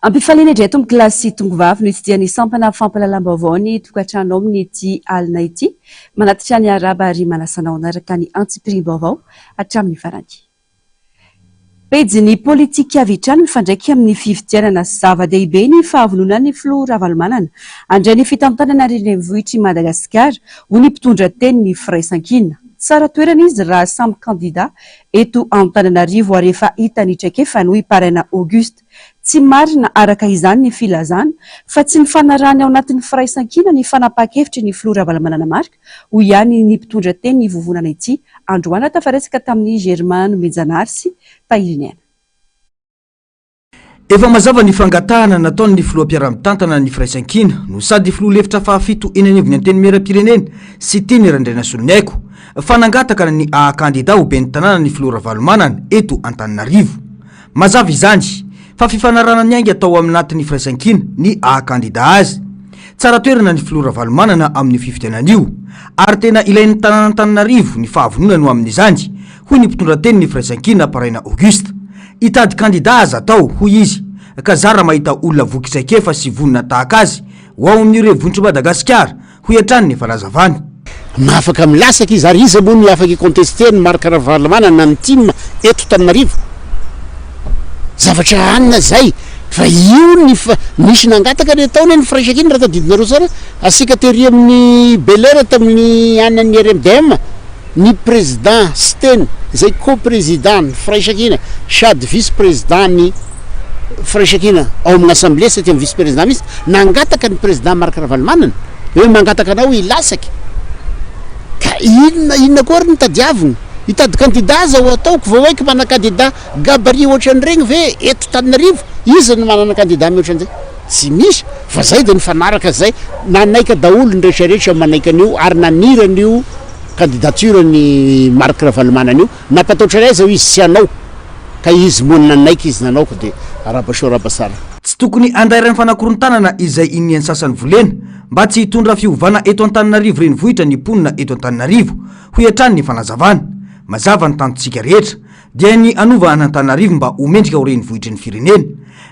Ampifaliana indray tombo kilasy tongovavy no itsidiany sampana fampalalam-baovao ny tokantrano amin'ity alina ity manatitra ny araba ary manasanao anaraka ny antsipirim-baovao hatramin'ny farany. Pejy politika avy hatrany mifandraiky amin'ny fifidianana zava-dehibe ny fahavononan'ny Filoha Ravalomanana andray ny fitantanana renivohitr'i Madagasikara ho ny mpitondra teny ny firaisan-kina. Tsara toerana izy raha samy kandida eto Antananarivo ary efa hita nitraikefa no iparaina Auguste. Tsy marina araka izany ny filazana fa tsy ny fanarahany ao anatin'ny firaisan-kina ny fanapahan-kevitry ny Filoha Ravalomanana marika ho ihany ny mpitondra teny ny vovonana ity. Androana tafaresaka tamin'ny Germain Menjanary sy Tahiriniana. Efa mazava ny fangatahana nataon'ny Filoha mpiara-mitantana ny firaisan-kina no sady Filoha lefitra fahafito eny anivony anteny meram-pirenena sy teny Randraina Solonyaiko fanangataka ny kandida ho ben'ny tanàna ny Filoha Ravalomanana eto Antananarivo. Mazava izany fa fifanarana ny aingy atao aminatin'ny firaisan-kina ny kandida azy. Tsara toerana ny Filoha Ravalomanana amin'ny fifidianan'io ary tena ilain'ny tanàna Antananarivo ny fahavonona no amin'izany hoy ny mpitondra teny ny firaisan-kina Paraina Auguste. Itady kandida azy atao hoy izy ka zara mahita olona vokitraikefa sy vonina tahaka azy ho ao amin'ny renivohitr'i Madagasikara hoy hatrany ny falazavany. Mahafaka milasaka izy ary izy moa ny afaka ikontesteny Marc Ravalomanana ny team eto Antananarivo. Zavatra anina zay fa io ny nisy nangataka ny ataony ny firaisan-kina raha tadidinareo sara asika tery amin'ny Belair tamin'ny anan'ny RMDM ny président Sten zay co-président ny firaisan-kina sady vice-président ny firaisan-kina ao amin'ny assemblée satria amin'ny vice-président misy nangataka ny président Marc Ravalomanana hoe mangataka anao ilasaky ka inona koa ny tadiaviny itady kandida aza ho ataoko vao haiko mana kandida gabarit ohatran'ireny ve eto Antananarivo izy ny manana kandida mihoatran'izay tsy misy fa zay dia ny fanaraka zay nanaika daholo ny rehetrarehetra manaika an'io ary naniran'io candidature ny Marc Ravalomanana io napataotra aiza izy sy anao ka izy moa nanaika izy nanaoko dia arabasora basara. Tsy tokony andairan'ny fanakorontanana izay inian'ny sasany volena mba tsy hitondra fiovana eto Antananarivo renivohitra ny mponina eto Antananarivo hoy hatrany ny fanazavana. Mazava ny tantontsika rehetra dia ny anova Antananarivo mba homendrika ho renivohitry ny firenena.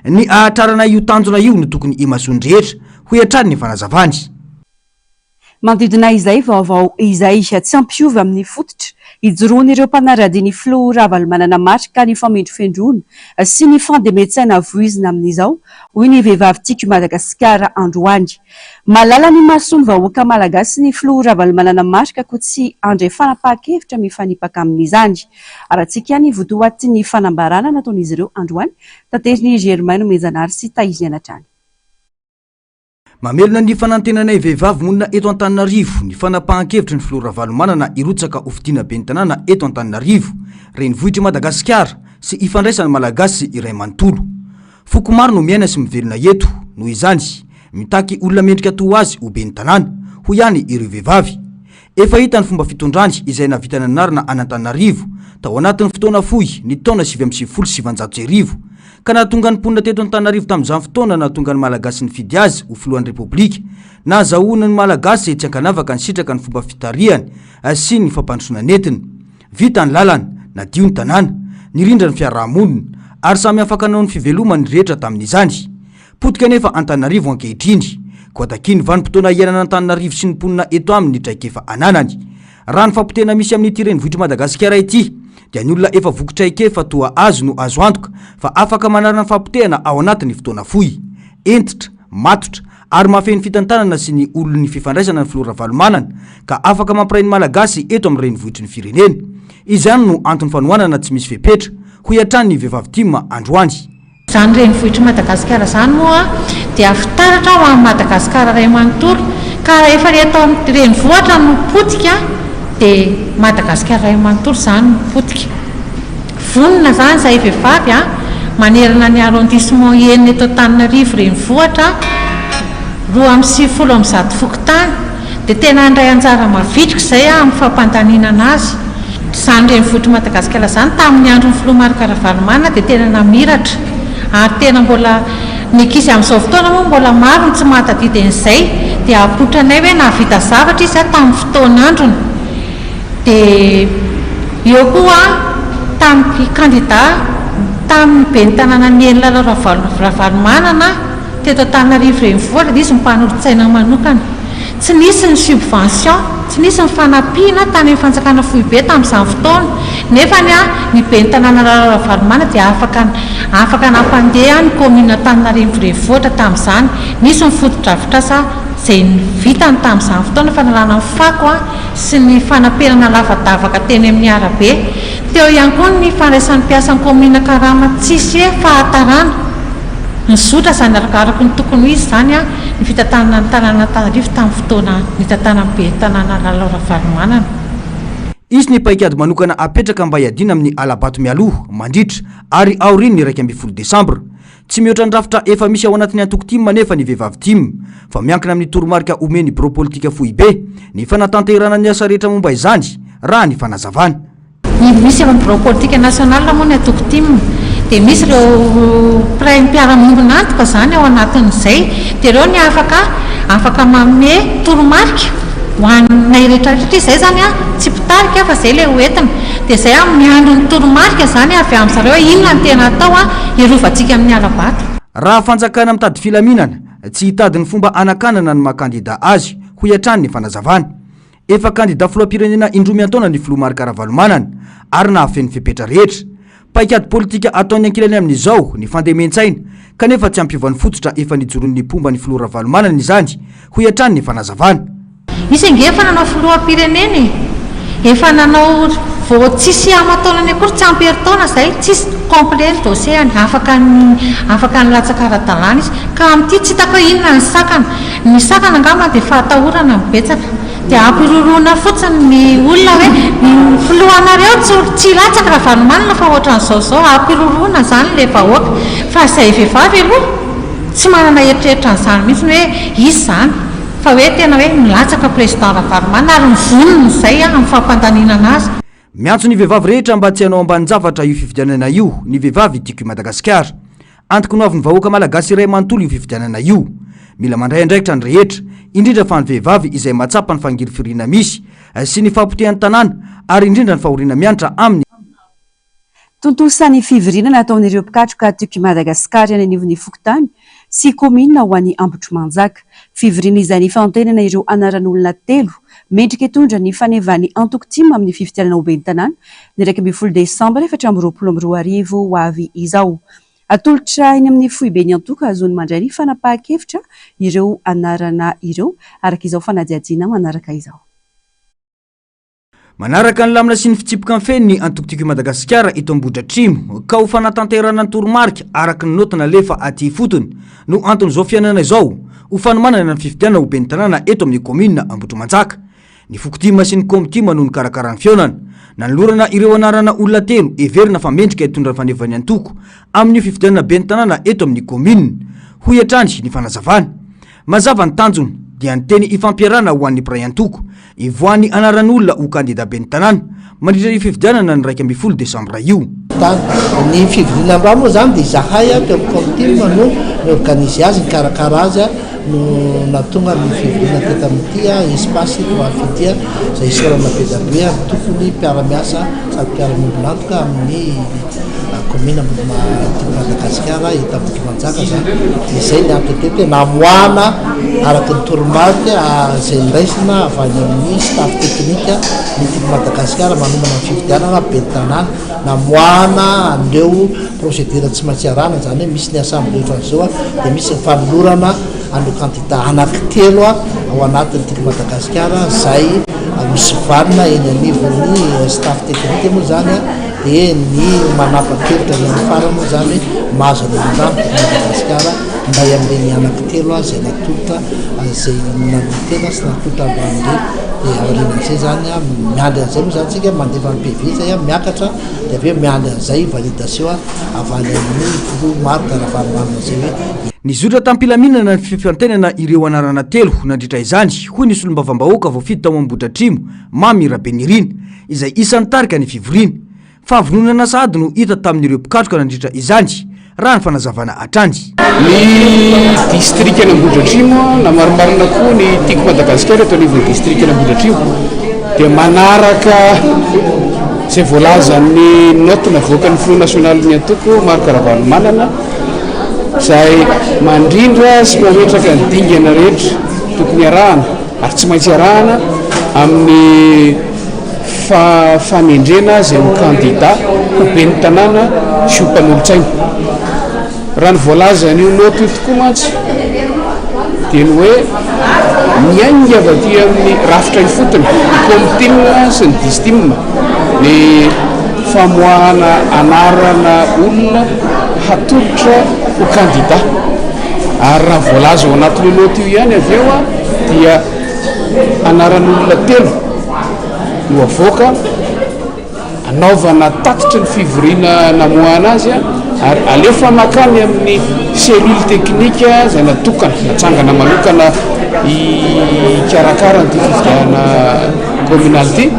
Ny ahatrarana io tanjona io no tokony imasony rehetra hoy hatrany ny fanazavany. Manodidina izay vaovao izay tsy ampiova amin'ny fototra ijoroan'ireo mpanaradian'ny Filoha Ravalomanana marika ny famendrofendrona sy ny fandemetsana voizina amin'izao hoy ny vehivavy tiako Madagasikara androany. Malala ny masony vahoaka malagasy ny Filoha Ravalomanana marika ko tsy andray fanapahan-kevitra mifanipaka amin'izany. Arahantsika ihany votoaty ny fanambarana nataon'izy ireo androany tateriny Germain Menjanary sy Tahiriniana trany. Mamelona ny fanantenanay vehivavy monina eto Antananarivo ny fanapahan-kevitry ny Filoha Ravalomanana hirotsaka ho fidiana ben'ny tanàna eto Antananarivo renivohitr'i Madagasikara sy ifandraisany malagasy iray manontolo. Foko maro no miaina sy mivelona eto noho izany mitaky olona mendrika toa azy ho ben'ny tanàna ho ihany ireo vehivavy. Efa hita ny fomba fitondrany izay navita nanarina any Antananarivo tao anatin'ny fotoana fohy ny taona 1970 ka nahatonga ny mponina teto Antananarivo tamin'izany fotoana nahatonga ny malagasy ny fidy azy ho filohan'ny repoblika nahazahoana ny malagasy tsy ankanavaka ny sitraka ny fomba fitariany sy ny fampandrosoana netiny. Vita ny lalana nadio ny tanàna nirindra ny fiarahamonina ary samy afaka nanao ny fivelomany rehetra tamin'izany. Potika nefa Antananarivo ankehitriny ko atakiny vanim-potoana iainana Antananarivo sy ny mponina eto aminy traikefa ananany. Raha ny fampitena misy amin'ity renivohitr'i Madagasikara ity dia ny olona efa vokitraikefa toa azo no azo antoka fa afaka manarana fampitehana ao anatin'ny fotoana fohy, entitra, matotra ary mahafehny fitantanana sy ny olon'ny fifandraisana ny Filoha Ravalomanana ka afaka mampiray ny malagasy eto amin'ny renivohitr'i ny firenena. Izany no antony fanohanana tsy misy fepetra hoy hatrany ny vehivavy tima androany. Zany renivohitr'i Madagasikara zany moa dia fitaratra ho amin'ny Madagasikara ray manontolo ka rehefa atao amin'ny renivohitra no potika dia Madagasikara ray manontolo zany potika. Vonona zany zay vehivavy manerana ny arrondissement enina eto Antananarivo renivohitra 270 fokotany dia tena andray anjara mavitrika izay amin'ny fampandaninana azy. Zany renivohitr'i Madagasikara zany tamin'ny andron'ny Filoha Marc Ravalomanana dia tena namiratra ary tena mbola nikisy amin'izao fotoana moa mbola maro ny tsy mahatadidin'izay dia apotranay hoe nahavita zavatra izy tamin'ny fotoan'androny. Dia eo koa tamin'ny candidat tamin'ny be ny tanàna nyelona ravalomanana teto Antananarivo renivohitra dia isy ny mpanolotsaina manokana, tsy nisy ny subvention, tsy nisy ny fanampiana tany amin'ny fanjakana foibe tamin'izany fotoana, nefa ny be ny tanàna ravalomanana dia afaka nampandeha ny commune Antananarivo renivohitra tamin'izany. Nisy ny foto-drafitrasa izay vitany tamin'izany fotoana fanalana ny fako sy ny fanampianana lavadavaka teny amin'ny arabe. Teo ihany koa ny fandraisan'ny mpiasan'ny commune Karama tsisy fahatarana, ny zotra izany arakaraka ny tokony ho izy izany ny fitantanana ny tanàna Antananarivo tamin'ny fotoana ny tantanany be tanàna ravalomanana. Izy ny paikady manokana apetraka mba hiadiana amin'ny alabato mialoha mandritra ary aoriny ny 12 Desambra. Tsy mihoatra ny rafitra efa misy ao anatin'ny antoko tim nefa ny vehivavy tim fa miankina amin'ny toromarika omeny biro politika foibe ny fanatanterana ny asa rehetra momba izany raha ny fanazavana. Misy amin'ny biro politika nasional moa ny antoko tim dia misy ireo mpiara-monina antoka izany ao anatin'izay, dia ireo ny afaka manome toromarika ho anay rehetrarehetra izay zany tsy pitarika fa izay ilay hoentina, dia izay miandro ny toromarika zany avy amin'ny zareo inona ny tena atao hirovantsika amin'ny alabato. Raha fanjakana mitady filaminana tsy hitady ny fomba anakanana ny mahakandida azy ho hiatrany ny fanazavana. Efa kandida filoham-pirenena indroa miantaona ny filomarika ravalomanana ary nahafen'ny fepetra rehetra. Paikady politika ataony ankilany amin'izao ny fandemen-tsaina kanefa tsy ampiovan'ny fototra efa nijoron'ny pomba ny filoha ravalomanana izany ho hiatrany ny fanazavana. Misy efa nanao filoham-pirenena, efa nanao vao tsisy amataonany akory tsy ampy herintaona izay, tsisy complet ny dossier afaka nilatsaka ara-dalàna izy, ka amin'ity tsy hitako hoe inona ny sakana angamba dia fahatahorana mibetsaka, dia ampiroroana fotsiny ny olona hoe ny filohanareo tsy latsaka ravalomanana fa ohatran'izao ampiroroana zany le vahoaka, fa izay vehivavy aloha tsy manana eritreritra n'izany mihitsy hoe izy zany, fa hoe tena hoe milatsaka président ravalomanana ary mivonona izay amin'ny fampandaninana azy. Miantso ny vehivavy rehetra mba tsy hanao ambanin-javatra io fifidianana io ny vehivavy tiako i Madagasikara. Antoko ny avy ny vahoaka malagasy iray manontolo io fifidianana io. Mila mandray andraikitra ny rehetra, indrindra fa ny vehivavy izay matsapa ny fangirifirina misy sy ny fahampotehan'ny tanàna ary indrindra ny fahoriana miantra amin'ny tontosany fivirina nataon'ireo mpikatroka tiako i Madagasikara any anivon'ny Fokotany sy komina ho an'ny Ambotrimanjaka. Fivirina izay nifantenana ireo anaran'olona telo mendrika hitondra ny fanevany antoko tim amin'ny fifidianana ho ben'ny tanàna ny 12 Desambra 2022 ho avy izao. Atolotra eny amin'ny foibe ny antoko azony mandray ny fanapahan-kevitra ireo anarana ireo araka izao fanadiadiana manaraka izao. Manaraka ny lamina sy ny fitsipoka ny feny ny antoko tiako i Madagasikara eto Ambohidratrimo ka ho fanatanterana ny toromarika araka ny notana lefa aty fotony no anton'izao fiainana izao ho fanomanana ny fifidianana ho ben'ny tanàna eto amin'ny komina Ambohitrimanjaka. Ny fokotima sy ny komitima noho ny karakarany fionana nanolorana ireo anarana olona telo everina fa mendrika hitondra ny fanevany antoko amin'ny fifidianana ben'ny tanàna eto amin'ny komina ho hiatrany ny fanazavana. Mazava ny tanjony dia ny teny ifampiarana ho an'ny piray antoko ivoan'ny anaran'olona ho kandida ben'ny tanàna mandritra ny fifidianana ny 12 Desambra io. Ny fividianana moa zany dia zahay teo komitima no organise azy ny karakara azy no natonga ny fividiana teto amin'ity espace toafidia izay isorana be da be tokony mpiara-miasa sady mpiara-miombonantoka amin'ny komina Madagasikara eto Ambohitrimanjaka zany. Izay ny antotety namoana araka ny toromarika izay niraisina avy any amin'ny staff teknika ny tiako Madagasikara manomana ny fividianana ben'ny tanàna, namoana andreo procédure tsy maintsy arana zany hoe misy ny assemblée ohatran'izao dia misy ny fanolorana andreo kandida anankitelo ao anatin'ny tiako Madagasikara izay misy vanina eny anivon'ny staff teknika moa zany dia ny manapa-kevitra ny farany moa zany mahazo an'olondrano Madagasikara mba amin'ireny anankitelo izay natota izay nanotena sy natota amban'ireny dia aorian'izay zany miandry an'izay moa zany tsika mandefa ny PV zay miakatra dia avy eo miandry an'izay validation avy amin'ny filomarika ravalomanana zay hoe. Nizotra tampilaminana ny fifantenana ireo anarana telo nandritra izany hoy ny solombavam-bahoaka voafidy tao Ambohidratrimo Mamy Rabenirina izay isan'ny tarika ny fivoriana. Fahavononana sady no hita tamin'ireo mpikatroka nandritra izany raha ny fanazavana hatrany. Ny district ny Ambohidratrimo na maromarina koa ny tiako Madagasikara eto anivon'ny district ny Ambohidratrimo dia manaraka zay voalaza ny note navoaka ny Front National ny Antoko Marc Ravalomanana zay mandrindra sy mametraka ny dingana rehetra tokony arahana ary tsy maintsy arahana amin'ny fanendrena zay ho candidat be ny tanàna sy ho mpanolotsaina. Raha ny voalaza n'io note io tokoa mantsy dia ny hoe miainga avy aty amin'ny rafitra ifotony comitim sy ny distim ny famoahana anarana olona hatolotra ho candidat. Ary raha voalaza ao anatin'io note io ihany avy eo dia anaran'olona telo no avoaka anaovana tatitra ny fivoriana namoahana azy ary alefa makany amin'ny cellule technique zay natokana natsangana manokana ikarakara ny fifidiana communalité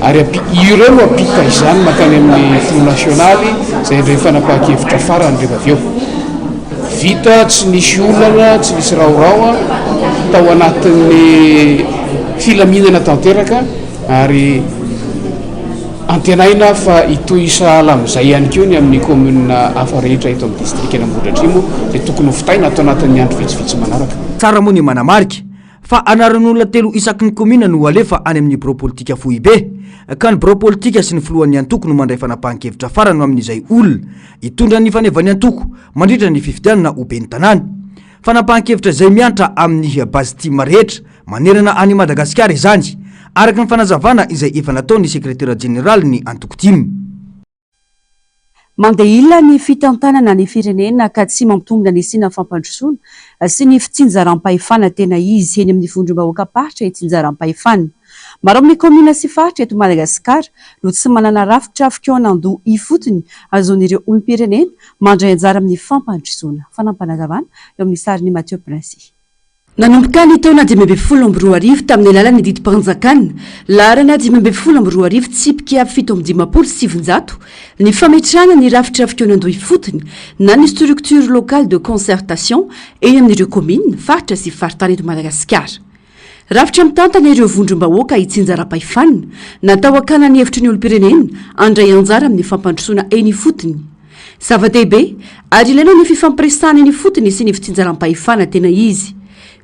ary ireo no apika izany makany amin'ny Front National zay rehefa napaha-kevitra farany rehefa avy eo vita tsy nisy olana tsy nisy raorao tao anatin'ny filaminana tanteraka ary antenaina fa itoy sahala amin'izay ihany koa ny amin'ny commune hafa rehetra eto amin'ny district Ambohidratrimo dia tokony ho fitaina atao anatin'ny andro vitsivitsy manaraka. Tsara moa ny manamarika fa anaran'olona telo isaky ny commune no alefa any amin'ny bureau politika Fohibe ka ny bureau politika sy ny filohan'ny Antoko no mandray fanapahan-kevitra farany amin'izay olona hitondra ny fanevany Antoko mandritra ny fifidianana ho ben'ny tanàna. Fanapahan-kevitra izay miantra amin'ny base team rehetra manerana any Madagasikara izany araka ny fanazavana izay efa nataony sekretera jeneraly ny Antoko team. Mandeha ila ny fitantanana ny firenena ka tsy mampitombona ny sina fampandrosoana sy ny fitsinjaram-pahefana tena izy eny amin'ny vondrom-bahoaka paritra itsinjaram-pahefana. Maro amin'ny komina sy faritra eto Madagasikara no tsy manana rafitra fikoanandoha ifotony azon'ireo olom-pirenena mandray anjara amin'ny fampandrosoana. Fanampanazavana eo amin'ny sarin'ny Mathieu Princy. Nanomboka ny taona 2012 tamin'ny alalan'ny didim-panjakana laharana 2012 tsipika 7,7 ny fametrahana ny rafitra fikoanandoha ifotony na ny structure locale de concertation eny amin'ireo komina faritra sy faritany eto Madagasikara. Rafitra mitantana ireo vondrom-bahoaka itsinjaram-pahefana natao hakana ny hevitry ny olom-pirenena andray anjara amin'ny fampandrosoana eny ifotony. Zava-dehibe ary ilaina ny fifampiresahana eny ifotony sy ny fitsinjaram-pahefana tena izy.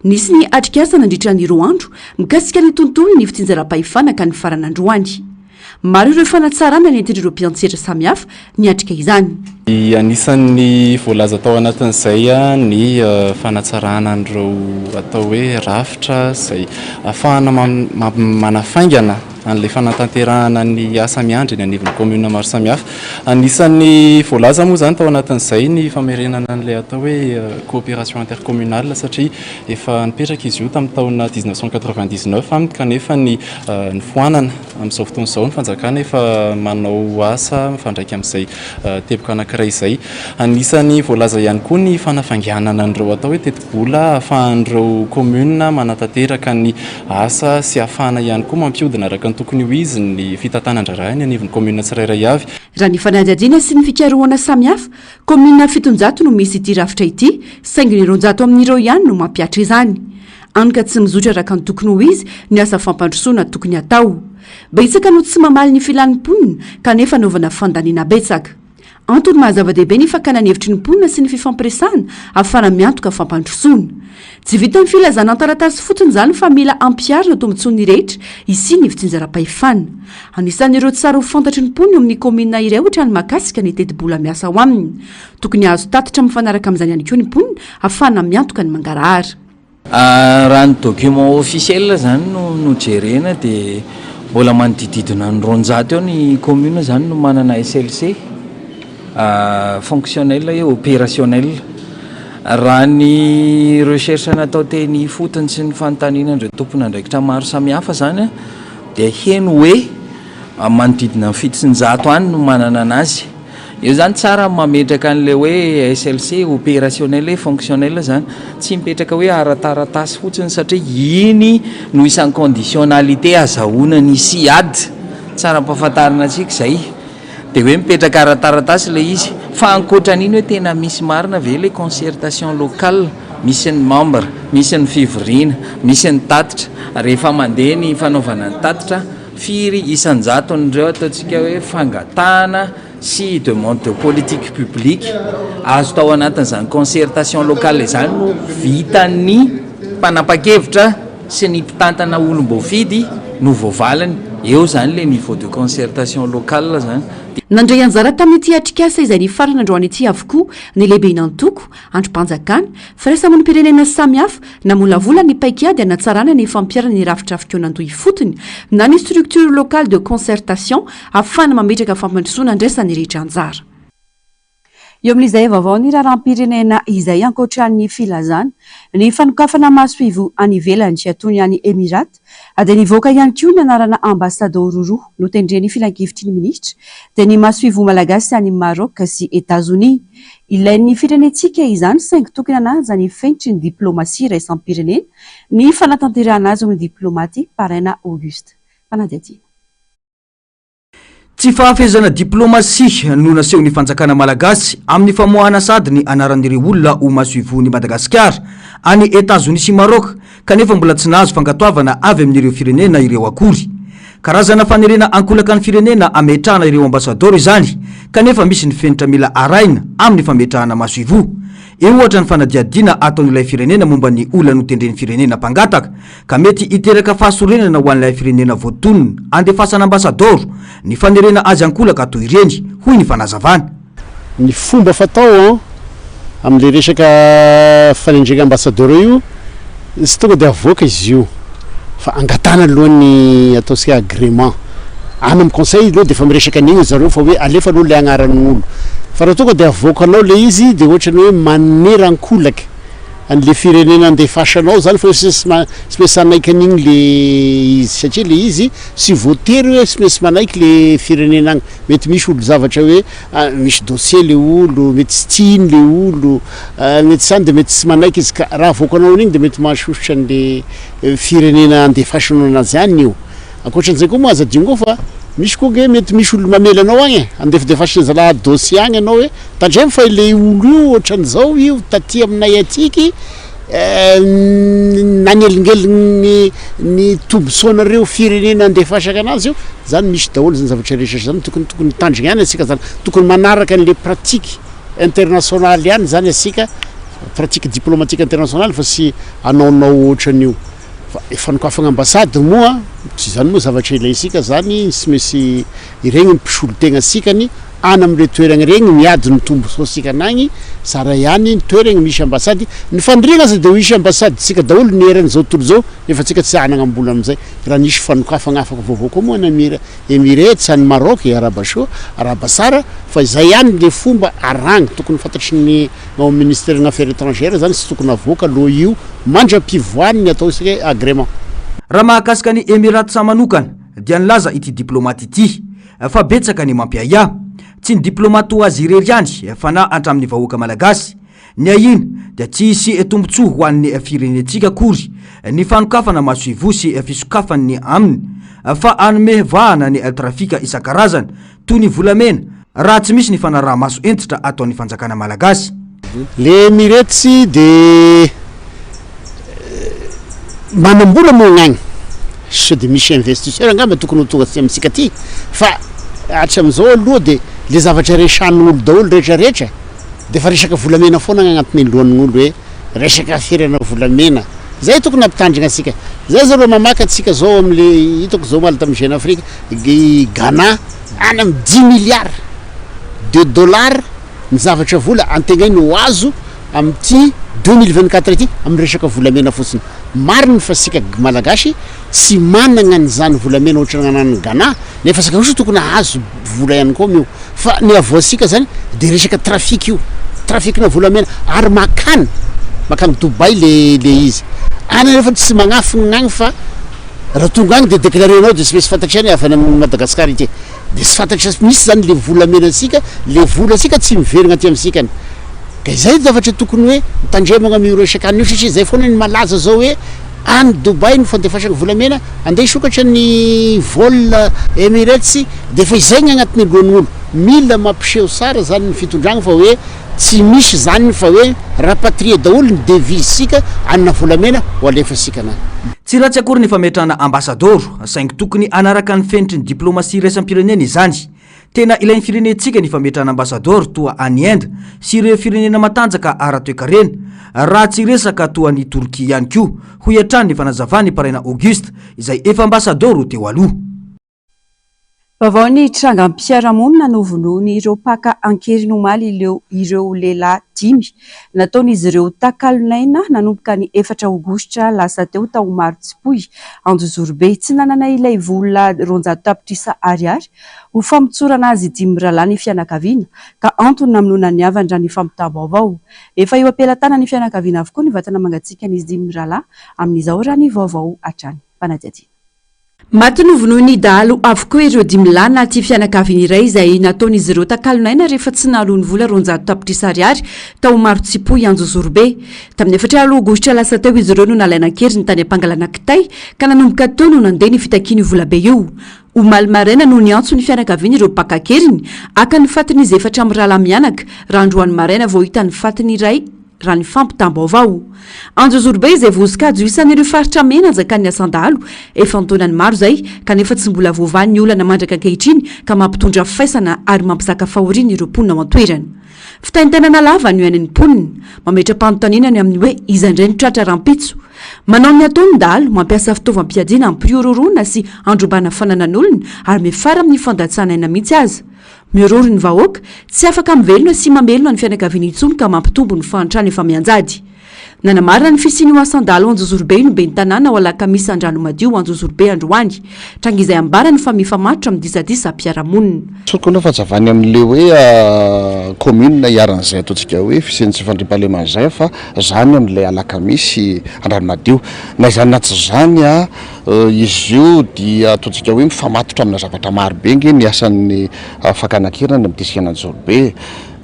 Nisy ny atrikasa nandritra ny roa andro mikasika ny tontolo ny fitsinjaram-pahefana ka ny farana androany. Maro ireo fanatsarana ny entin'ireo mpiantsehatra samihafa ny atrika izany. Anisan'ny voalaza tao anatin'izay ny fanatsarana an'ireo atao hoe rafitra izay ahafahana manafaingana an'ilay fanatanterahana ny asa miandry ny anivon'ny commune maro samihafa. Anisan'ny voalaza moa zany tao anatin'izay ny famerenana an'ilay atao hoe coopération intercommunale satria efa nipetraka izy io tamin'ny taona 1999 kanefa ny foanana amin'izao fotoana izao ny fanjakana efa manao asa mifandraika amin'izay teboka anankiray izay. Anisan'ny voalaza ihany koa ny fanafainganana an'ireo atao hoe teti-bola ahafahan'ireo commune manatanteraka ny asa sy ahafahana ihany koa mampiodina araka tokony ho izy ny fitantanandrarahany anivon'ny commune tsirairay avy. Raha ny fanadihadiana sy ny fikarohana samihafa, commune 700 no misy ity rafitra ity, saingy ny 900 amin'ireo ihany no mampiatra izany. Anka tsy mizotra araka ny tokony ho izy ny asa fampandrosoana tokony atao. Betsaka no tsy mamaly ny filan'ny mponina kanefa anaovana fandaniana betsaka. Antony mahazava-dehibe ny fakana ny hevitry ny mponina sy ny fifampiresahana ahafahana miantoka fampandrosoana. Tsy vita ny filazana an-taratasy fotsiny zany fa mila ampiarina tombontsony rehetra isi ny fitsinjaram-pahefana. Anisan'ireo tsara ho fantatry ny mponina amin'ny komina iray ohatra ny makasika ny teti-bola miasa ao aminy. Tokony azo tatitra mifanaraka amin'izany ihany koa ny mponina ahafahana miantoka ny mangarahara. Raha ny document officiel zany no jerena dia mbola manodididina ny 900 eo ny commune zany no manana SLC fonctionnel et opérationnel. Raha ny recherche natao teny fotony sy ny fanontaniana indreo tompon'andraikitra maro samihafa zany dia heno hoe manodidina 700 any no manana anazy. Io zany tsara mametraka an'ilay hoe SLC opérationnel et fonctionnel zany tsy mipetraka hoe arataratasy fotsiny satria iny no isan'ny conditionnalité azahoana ny siady tsara ampahafantarina antsika izay dia hoe mipetraka arataratasy ilay izy fa ankoatran'iny hoe tena misy marina ve ilay concertation locale, misy ny membre, misy ny fivoriana, misy ny tatitra. Rehefa mandeha ny fanaovana ny tatitra firy isanjato an'ireo ataontsika hoe fangatahana sy demande de politique publique azo tao anatin'izany concertation locale izany no vitan'ny mpanapa-kevitra sy ny mpitantana olom-boafidy no voavalany eo zany le niveau de concertation locale zany. Nandray anjara tamin'ity atrikasa izay ny farana androany ity avokoa ny lehibe inantoko androm-panjakana firaisamonim-pirenena samihafa namolavola ny paikiady anatsarana ny fampiarana ny rafitra fikonan-dohy fotony na ny structure locale de concertation ahafana mametraka fampandrosoana andraisany rehetra anjara. Eo amin'izay vaovao ny raharam-pirenena izay ankoatran'ny filazana ny fanokafana masoivo any ivelany sy atony any Emirat dia nivoaka ihany koa ny anarana ambasador roa no tendren'ny filan-kevitry ny ministra dia ny masoivo malagasy any Maroc sy États-Unis. Ilain'ny firenentsika izany saingy tokony ananja ny fentry ny diplomasia raisam-pirenena ny fanatanterahana azy amin'ny diplomaty Parena Auguste Panadiaty. Tsy fahafezana diplomasia no naseho ny fanjakana malagasy amin'ny famoahana sady ny anaran'ireo olona ho masoivon'ny Madagasikara any États-Unis sy Maroc kanefa mbola tsy nahazo fangatoavana avy amin'ireo firenena ireo akory. Karazana fanerena ankolaka ny firenena ametrahana ireo ambasador izany kanefa misy ny fenitra mila araina amin'ny fametrahana masoivo. Eo ohatra ny fanadiadiana ataon'ilay firenena momba ny olona no tendren'ny firenena mpangataka ka mety iteraka fahasorenana ho an'ilay firenena voatonona andefasana ambasador ny fanerena azy ankolaka toy ireny hoy ny fanazavana. Ny fomba fatao amin'le resaka fanendrena ambasador io sy tonga dia avoaka izy io fa angatana alohan'ny ataontsika agrément any amin'ny conseil aloha dia efa miresaka an'igny zareo fa hoe alefa aloha le agnaran'olo fa raha tonga dia avoakanao le izy dia ohatrany hoe manerankolaka an'le firenena andefasanao zany fa sy maintsy manaiky an'igny le izy satria le izy sy voatery hoe sy maintsy manaiky le firenena agny mety misy olo zavatra hoe misy dossier le olo mety sy tiany le olo mety zany dia mety sy manaiky izy ka raha avoakanao an'igny dia mety mahasosotra an'le firenena andefasanao anazy any io. Ankoatran'izay koa moa aza dingo fa misy koa ge mety misy olo mamela anao agny andefadefasana zalahy dossier agny anao hoe tandremo fa le olo io ohatran'izao io taty aminay atiky nanyelingeliny ny tombosoanareo firenena andefasaka anazy io zany misy daholo zany zavatra rehetra zany tokony tandrina ihany asika zany tokony manaraka an'le pratique internationale ihany zany asika pratique diplomatique internationale fa sy anaonao ohatran'io. Fanokafana ambasady moa tsy zany moa zavatra ilaysika zany sy maintsy iregny mpisolo tegna sikany any amin'le toeragna regny miady ny tombosoasika anagny sara ihany ny toeragny misy ambasady ny fandriagna aza dia misy ambasady tsika daholo ny eran'izao tontolo zao nefa tsika tsy anagnambola amin'izay raha nisy fanokafana afaka vaovao koa moa ny Emirates any Maroc Arabasara fa izay ihany le fomba aragny tokony fantatry ny ao ministère affaires étrangères zany sy tokony avoaka aloha io mandra-pivoany ny atao isika agrément. Raha mahakasika ny Emirates manokana dia nilaza ity diplomaty ity fa betsaka ny mampiaya tsy ny diplomaty ho azy irery ihany fa na antramin'ny vahoaka malagasy ny ahina dia tsy hisy tombontsoa ho an'ny firenentsika akory ny fanokafana masoivo sy fisokafany aminy fa anome vahana ny trafika isan-karazana toy ny volamena raha tsy misy ny fanaraha-maso entitra ataon'ny fanjakana malagasy. Le Emirates dia manambola moa gn'agny so dia misy investisseur angamba tokony ho tonga sy amintsika aty fa hatram'izao aloha dia le zavatra resan'olo daholo rehetrarehetra dia fa resaka volamena foana agnatiny lohan'olo hoe resaka firana volamena zay tokony ampitandrina asika zay zao mamaka atsika zao amin'le hitako zao malata amin'ny Jeune Afrique Ghana any amin'ny 10 milliards de dollars ny zavatra vola antegnainy ho azo amin'ity 2024 ity amin'ny resaka volamena fotsiny. Mariny fa sika malagasy tsy manana n'izany volamena ohatrany anany Ghana nefa saka oso tokony azo vola ihany koa mio fa ny avoasika zany dia resaka trafic io trafic-na volamena ary makany Dubai le izy any nefa tsy magnafina agny fa raha tonga agny dia déclarenao dia sy misy fantatrany avy any amin'ny Madagasikara ity dia sy fantatra misy zany le volamena asika le vola asika tsy miverina aty aminsikany ka izay zavatra tokony hoe tandremagna amin'io resaka an'io satria zay foana ny malaza zao hoe any Dubai ny fandefasana volamena andeha isokatra ny vol Emirates dia efa izay ny agnatin'ny lohan'olo mila mampiseho sara zany ny fitondragna fa hoe tsy misy zany fa hoe rapatrier daholo ny devise sika anina volamena ho alefasika anany. tsy ratsy akory ny fametrahana ambasadoro saingy tokony anaraka ny fenitry ny diplomasia raisam-pirenena izany tena ilain'ny firenentsika ny fametrahana ambasadoro toa any Inde sy ireo firenena matanjaka ara-toekarena raha tsy resaka toa ny Turkia ihany koa hoy hatrany ny fanazavany Paraina Auguste izay efa ambasadoro teo aloha. Vaovao ny trangam-piarahamonina novonoiny ireo paka Ankeriniomaly ireo lehilahy 5 nataon'izy ireo takalonaina nanomboka ny 4 aogositra lasa teo tao Marotsipoy Anjozorobe tsy nanana ilay vola 200 tapitrisa ariary ho famotsorana azy 10 rahalahy ny fianakaviana ka antony namonoana ny avandra ny fampitam-baovao. Efa eo ampelatanana ny fianakaviana avokoa ny vatana mangatsiaka ny 10 rahalahy amin'izao raha ny vaovao hatrany fanadiadiana. Maty novonoiny dahalo avokoa ireo 10 lahy anaty fianakaviana iray izay nataon'izy ireo takalonaina rehefa tsy nahaloany vola 200 tapitrisa ariary tao Marotsipoy Anjozorobe. Tamin'ny 4 aogositra lasa teo izy ireo no nalaina kely ny tany ampangalana kitay ka nanomboka teo no nandeha ny fitakiany vola be io. Omaly maraina no niantso ny fianakaviana ireo pakakeriny aka ny fatiny izy 4 rahalahy mianaka raha androany maraina vao hita ny fatiny iray raha ny fampitam-baovao. Anjozorobe izay voasokajy isan'ireo faritra mena zakan'ny Asandalo efa antonany maro zay kanefa tsy mbola voavahy ny olana mandraka ankehitriny ka mampitondra faisana ary mampisaka fahoriana ireo mponina ao an-toerana. Fitaintenana lava ny ain'ny mponina mametra-panontaniana ny amin'ny hoe iza indray ny tratra rampitso. Manao ny ataony dahalo mampiasa fitaovam-piadiana ampiororona sy androbana fananan'olona ary mifara amin'ny fandatsana aina mihitsy aza. Miororo ny vahoaka tsy afaka mivelona sy mamelona ny fianakaviana intsony ka mampitombo ny fahantrany efa mianjady. Nanamarina ny fisian'io Asandalo Anjozorobe no be ny tanàna ao alakamisy Andranomadio Anjozorobe androany tranga izay ambarany fa mifamatotra amin'ny disadisa mpiarahamonina. Sokona fazavany amin'le hoe commune iaran'izay ataontsika hoe fisian'ny tsy fandriam-pahalemana izay fa zany amin'ilay alakamisy Andranomadio na izany na tsy zany izy io dia ataontsika hoe mifamatotra amina zavatra marobe nge ny asan'ny fakanakirana midisika Anjozorobe.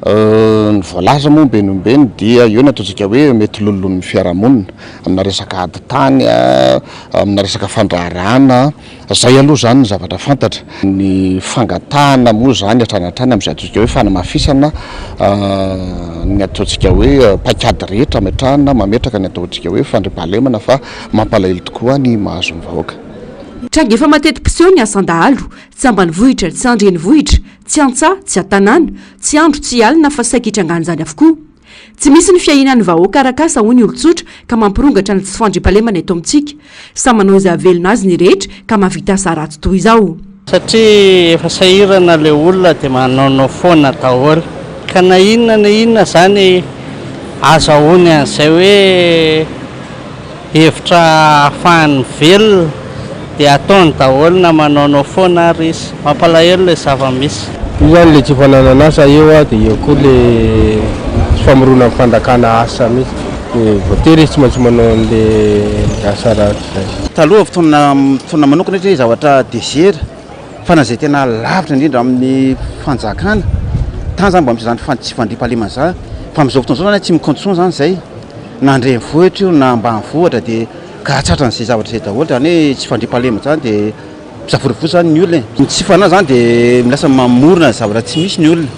Ny voalaza moa mbenombeny dia eo ny ataontsika hoe mety lolon'ny fiarahamonina amina resaka ady tany amina resaka fandraharana zay aloha zany ny zavatra fantatra. Ny fangatahana moa zany hatranatrany amin'izay ataontsika hoe fanamafisana ny ataontsika hoe paikady rehetra ametrahana mametraka ny ataontsika hoe fandriam-pahalemana fa mampalahelo tokoa ny mahazo ny vahoaka. Tranga efa mateti-piseho ny Asandalo, tsy ambanivohitra, tsy andrenivohitra, tsy antsaha, tsy antanàna, tsy andro, tsy alina fa saika hitrangana izany avokoa. Tsy misy ny fiahinan'ny vahoaka arakasa hoy ny olon-tsotra ka mampirongatra ny tsy fandriam-pahalemana eto amintsika. Sa manao izay avelona azy ny rehetra ka mahavita asa ratsy toy izao. Satria efa sahirana ilay olona dia manaonao foana daholo ka na inona zany azahoany an'izay hoe hevitra ahafahany velona dia ataony daholo na manaonao foana ary izy mampalahelo ilay zava-misy. Io zany le tsy fananana asa eo dia eo koa le tsy famorona amin'ny fandakana asa mihitsy voatery tsy maintsy manao an'le asa ratsy zay. Taloha fotoana manokana hoe zavatra desera fa na zay tena lavitra indrindra amin'ny fanjakana tany zany mba misy zany tsy fandriam-pahalemana zany fa amin'izao fotoana zao zany tsy micondition zany zay na andrenivohitra io na ambanivohitra dia ka atsatran'izay zavatra zay daholo zany hoe tsy fandriam-pahalemana zany dia misaforifotsy zany ny olona ny tsy fanahy zany dia milasa mamorona zavatra tsy misy ny olona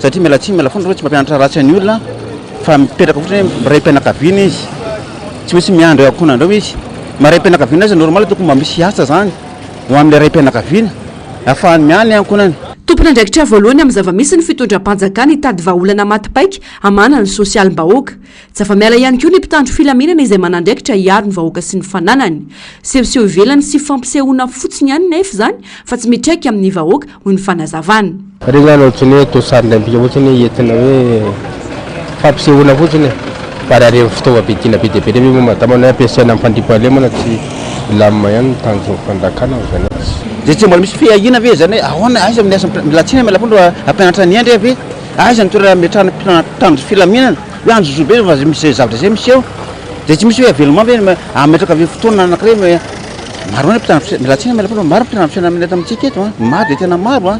satria miala tsy miala foana hoe tsy mampianatra ratsy any olona fa mipetraka fotsiny hoe ray mpianakaviana izy tsy misy miandro akonandreo izy maray mpianakaviana izy normal tokony mba misy asa zany ho amin'ilay ray mpianakaviana ahafahany miany ankonany. Tompon'andraikitra voalohany amin'ny zava-misy ny fitondram-panjakana hitady vahaolana maty-paika hamana ny sosialim-bahoaka. Tsy afa-miala ihany koa ny mpitandro filaminana izay manandraikitra hiaro ny vahoaka sy ny fananany. Sehoseho ivelany sy fampisehoana fotsiny ihany nefa zany fa tsy mitraika amin'ny vahoaka hoy ny fanazavana. Regny zany ohatrany hoe atao sarin-daim-pika fotsiny entina hoe fampisehoana fotsiny pary areny fitaovam-piadiana be dia be rehefa moa madama ampiasaina amin'ny fandriam-pahalemana tsy lamina ihany ny tanjo fandakana zany. Zay tsy mbola misy fihahina ve zany hoe ahoana aiza amin'ny asa milatsina miala foana ampianatra ny andry ve aiza ny toerana metrahana mpitandro filaminana hoe Anjozorobe fa misy zavatra zay misy eo dia tsy misy hoe aveloma ve ametraka ve fotoana anankiray maro hoe mpitandro milatsina miala foana maro mpitandro filaminana eto amintsika eto maro dia tena maro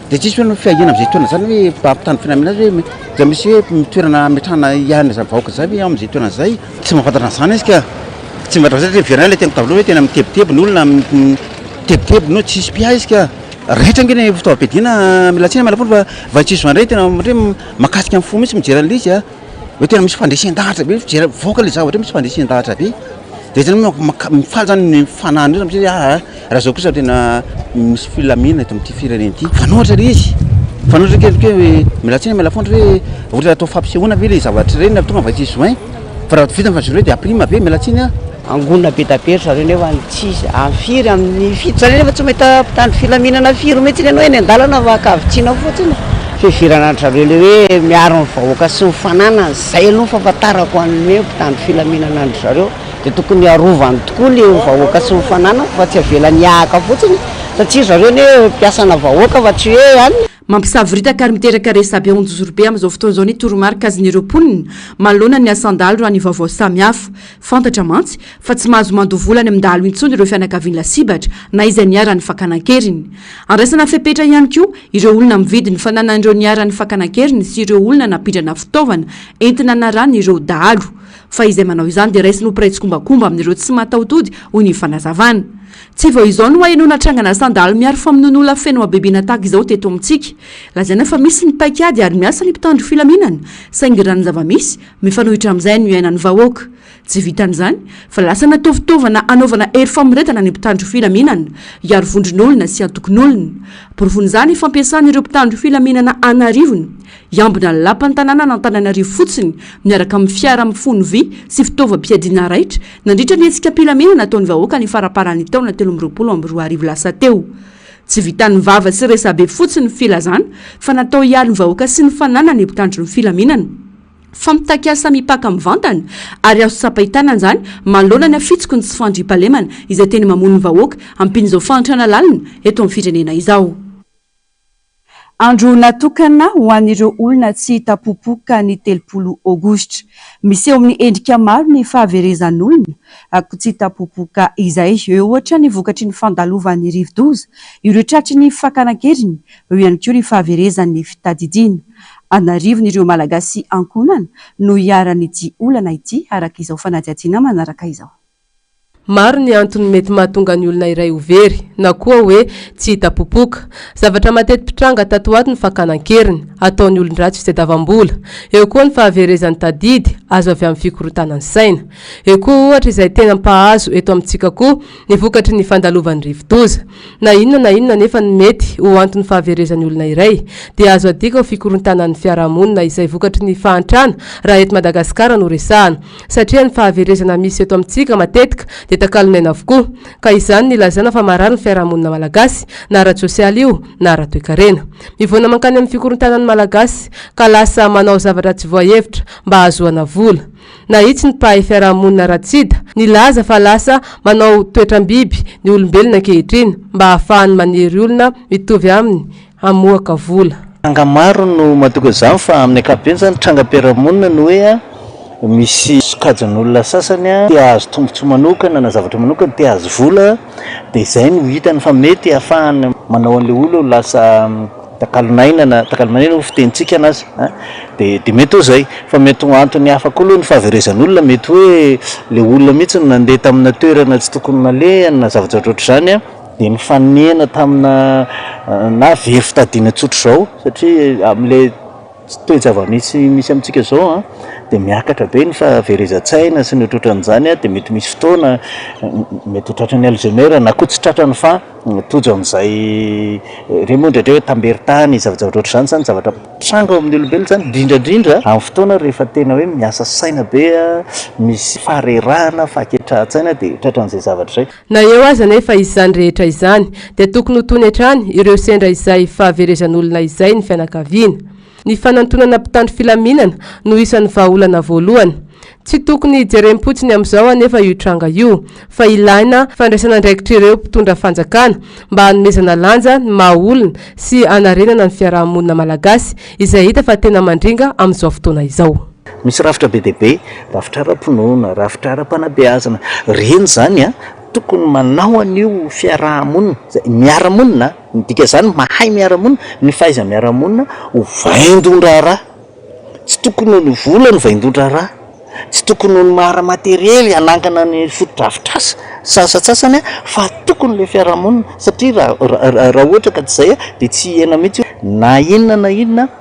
dia tsisy hoe fihahina amin'izay toerana zany hoe mpitandro filaminana hoe dia misy hoe toerana metrahana ihany zany vahoaka zay hoe amin'izay toerana zay tsy mahafantatra zany izy ka tsy mahafantatra zay verana ilay tena tavolo hoe tena mitebiteby ny olona tebiteby no tsisy pia izy ka rehetra ngeny fitaovam-piadiana milatsina miala foana fa tsisy vandray tena hoe makasika amin'ny fo mihitsy mijery an'ilay izy hoe tena misy fandresendahatra be mijery voaka ilay zavatra misy fandresendahatra be de zany mifaly zany ny fanahany io satria raha zao kosa tena misy filamina eto amin'ity fireneny ity fanohatra re izy fanohatra kelikely hoe milatsina miala fondra hoe ohatra atao fampisehoana ve le zavatra reny tonga va tsy juin fa raha vita fa juin de aprima be mialatsina angona be tapetra reny nefa tsisy afiry amin'ny fito zany nefa tsy mahita mpitandro filaminana firy mihitsy ny anao eny an-dalana va akavitsiana fotsiny fifiranatra reny hoe miaro ny vahoaka sy mifanana zay aloha fahafantarako an'ny mpitandro filaminana andro zareo de tokony arovany tokoa le vahoaka sy mifanana fa tsy avelany ahaka fotsiny satria zareo ne mpiasana vahoaka fa tsy hoe any mampisavorita kary miteraka resabe onjozorobe amin'izao fotoan'izao ny toromarika azin'ireo mponina manoloana ny asandalo raha ny vaovao samihafa fantatra mantsy fa tsy mahazo mandovolany amindalo intsony ireo fianakaviany lasibatra na izay niarany fakanakeriny andraisana fepetra ihany koa ireo olona mividy ny fananan'ireo niarany fakanakeriny sy ireo olona napindrana fitaovana entina narany ireo dahalo fa izay manao izany dia raisiny hopiretsykombakomba amin'ireo tsy mataotody hoy ny fanazavana tsy vao izao no haenona trangana sandalo miaro famonon'olona feno abebina tahaka izao teto amintsika lazaina fa misy ny paikady ary miasa ny mpitandro filaminana saingy raha ny zava-misy mifanohitra amin'izay no iainany vahoaka tsy vitan'izany fa lasa nataovitovana anaovana hery famoretana ny mpitandro filaminana iaro vondron'olona sy antokon'olona porofon'izany fampiasana ireo mpitandro filaminana anarivony iambina ny lapan'ny tanàna nantananarivo fotsiny miaraka amin'ny fiara amin'ny fony vy sy fitaovam-piadiana raitra nandritra ny hetsika mpilaminana ataon'ny vahoaka ny faraparany taona 2024 lasa teo tsy vitan'ny vava sy resabe fotsiny filazana fa natao hialy ny vahoaka sy ny fanana ny mpitandro ny filaminana fa mitakasa mipaka mivantana ary azo sapahitanana zany malona ny afitsiko ny tsy fandripalemana izay teny mamono ny vahoaka ampin'izao fantrana lalina eto amin'ny firenena izao andro natokana ho an'ireo olona tsy tapopoka ny 30 aogositra misy eo amin'ny endrika maro ny fahaverezan'olona ako tsy tapopoka izay eo ohatra ny vokatry ny fandalovan'ny rivodoza ireo tratry ny fakanakeriny eo ihany koa ny fahaverezan'ny fitadidiana anarivony ireo malagasy ankonana no hiaranyity olana ity araka izao fanadihadiana manaraka izao maro ny antony mety mahatonga ny olona iray overy na koa hoe tsy hita popoka zavatra mateti-pitranga tato ato ny fakanan-keriny ataon'ny olon-dratsy fitadiavam-bola eo koa ny fahaverezan'ny tadidy azo avy amin'ny fikorotanany saina eo koa ohatra izay tena mpahazo eto amintsika koa ny vokatry ny fandalovan'ny rivodoza na inona nefa ny mety ho antony fahaverezan'ny olona iray dia azo adika ho fikorontanan'ny fiarahamonina izay vokatry ny fahantrana raha eto Madagasikara no resahana satria ny fahaverezana misy eto amintsika matetika takalonena avokoa ka izany nilazana fa marary ny fiarahamonina malagasy na ara-tsosialy io na ara-toekarena mivoana mankany amin'ny fikorontanan'ny malagasy ka lasa manao zavatra tsy voahevitra mba ahazoana vola na itsy ny mpahay fiarahamonina ratsida nilaza fa lasa manao toetram-biby ny olombelona ankehitriny mba ahafahany maniry olona mitovy aminy hamoaka vola tranga maro no mahatonga izany fa amin'ny ankapobeny zany trangam-piarahamonina no hoe misy sokajan'olona sasany te azo tombontso manokana na zavatra manokana te azo vola dia izay no hitany fa mety ahafahany manao an'ilay olo lasa takalonaina ho fitentsika anazy dia mety ho zay fa mety ho antony hafa koa aloha ny fahaverezan'olona mety hoe le olona mihitsy no nandeha tamina toerana tsy tokony nalehany na zavatra ohatr'izany dia nifanena tamina na very fitadiana tsotro zao satria amin'ilay toe-java-misy amintsika zao dia miakatra be ny fahaverezan-tsaina sy ny ohatran'izany dia mety misy fotoana mety ho tratran'ny alzheimer na koa tsy tratrany fa tojo amin'izay remondrandra hoe tamberitany zavatra ohatr'izany zany zavatra tranga ao amin'ny olombelona zany indrindrandrindra amin'ny fotoana rehefa tena hoe miasa saina be misy faharerahana fahaketrahan-tsaina dia tratran'izay zavatra izay na eo aza nefa izany rehetra izany dia tokony ho tony hatrany ireo sendra izay fahaverezan'olona izay ny fianakaviana ny fanantonana mpitandro filaminana no isan'ny vahaolana voalohany tsy tokony jerem-potsiny amin'izao anefa io tranga io fa ilaina fandraisana ndraikitra ireo mpitondra fanjakana mba hanomezana lanja ny mahaolona sy anarenana ny fiarahamonina malagasy izay hita fa tena mandringa amin'izao fotoana izao misy rafitra be deabe rafitra ara-ponoana rafitra ara-panabeazana reny zany tokony manao an'io fiarahamonina miaramonina dika zany mahay miaramonina ny fahaiza miaramonina ho vaindon-draharaha tsy tokony ny vola ny vaindon-draharaha tsy tokony ny mahara materiely anangana ny fotodrafitrasa sasatsasany fa tokony le fiarahamonina satria raha ohatra ka tsy zay dia tsy hena mihitsy na inona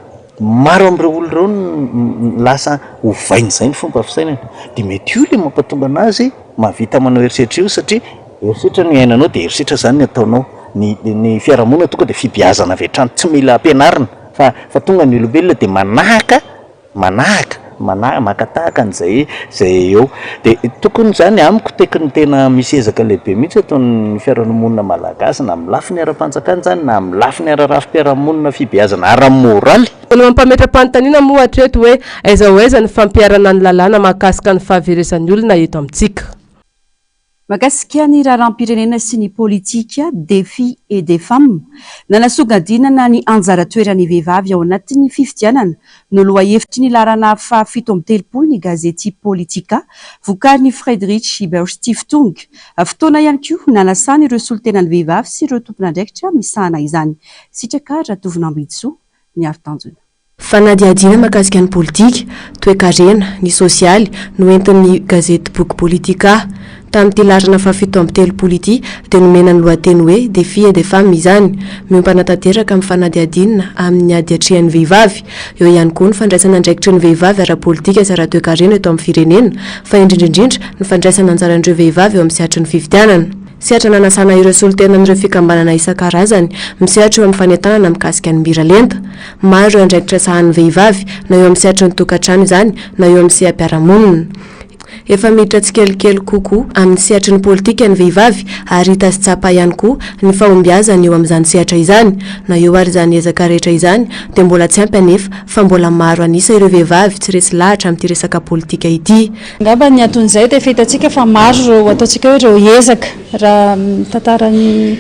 maro am'ireo olo reo lasa hovainy zay ny fomba fisainana de mety io le mampatonga anazy mahavita manao eritreritra io satria eritreritra ny ainanao de eritreritra zany ny ataonao ny fiarahamonina tonga de fibiazana avy hatrany tsy mila ampianarina fa tonga ny olombelona de manahaka makatahaka an'zay eo de tokony zany amiko tekony tena misy ezaka lehibe mihitsy ataon'ny fiarahamonina malagasy na amin'ny lafiny ara-panjakana zany na amin'ny lafiny ararafim-piarahamonina fibiazana ara-moraly olo mampametra-panontaniana moa hatreto hoe aiza ho aiza ny fampiarana ny lalàna mahakasika ny fahaverezan'ny olona eto amintsika Makasika ny raharam-pirenena sy ny politika, défis et des femmes. Nanasogadinana ny anjara toeran'ny vehivavy ao anatin'ny fifidianana no lohahevitry ny laharana faha 17 ny gazety Politika, vokarin'ny Frédéric Schieber Stiftung. Fotoana ihany koa nanasana ireo solotenan'ny vehivavy sy ireo tompon'andraikitra misahana izany. Sitraka Ratovinambitso ny avitanjona. Fanadihadiana mahakasika ny politika, toe-karena, ny sosialy no entin'ny gazety Boky Politika. Tamin'ity laharana faha 17 ity dia nomena ny lohateny hoe défis et des femmes izany, miompanatanteraka amin'ny fanadihadiana amin'ny ady atrehan'ny vehivavy. Eo ihany koa ny fandraisana andraikitry ny vehivavy ara-politika sy ara-toe-karena eto amin'ny firenena, fa indrindrindrindra ny fandraisana anjaran'ireo vehivavy eo amin'ny sehatry ny fifidianana. Sehatra nanasana ireo solotenan'ireo fikambanana isan-karazany, misehatra eo amin'ny fanentanana mikasika ny miralenta. Maro ireo andraikitra sahan'ny vehivavy na eo amin'ny sehatry ny tokantrano izany na eo amin'ny seha-piarahamonina. Efa miditra tsikelikely kokoa amin'ny sehatry ny politika ny vehivavy ary hita sy tsapa ihany koa ny fahombiazana eo amin'izany sehatra izany. Na eo ary izany ezaka rehetra izany dia mbola tsy ampy anefa fa mbola maro anisa ireo vehivavy tsy resy lahatra amin'ity resaka politika ity. Ngamba ny anton'izay dia fitantsika fa maro ireo ataontsika hoe ireo ezaka raha tantarany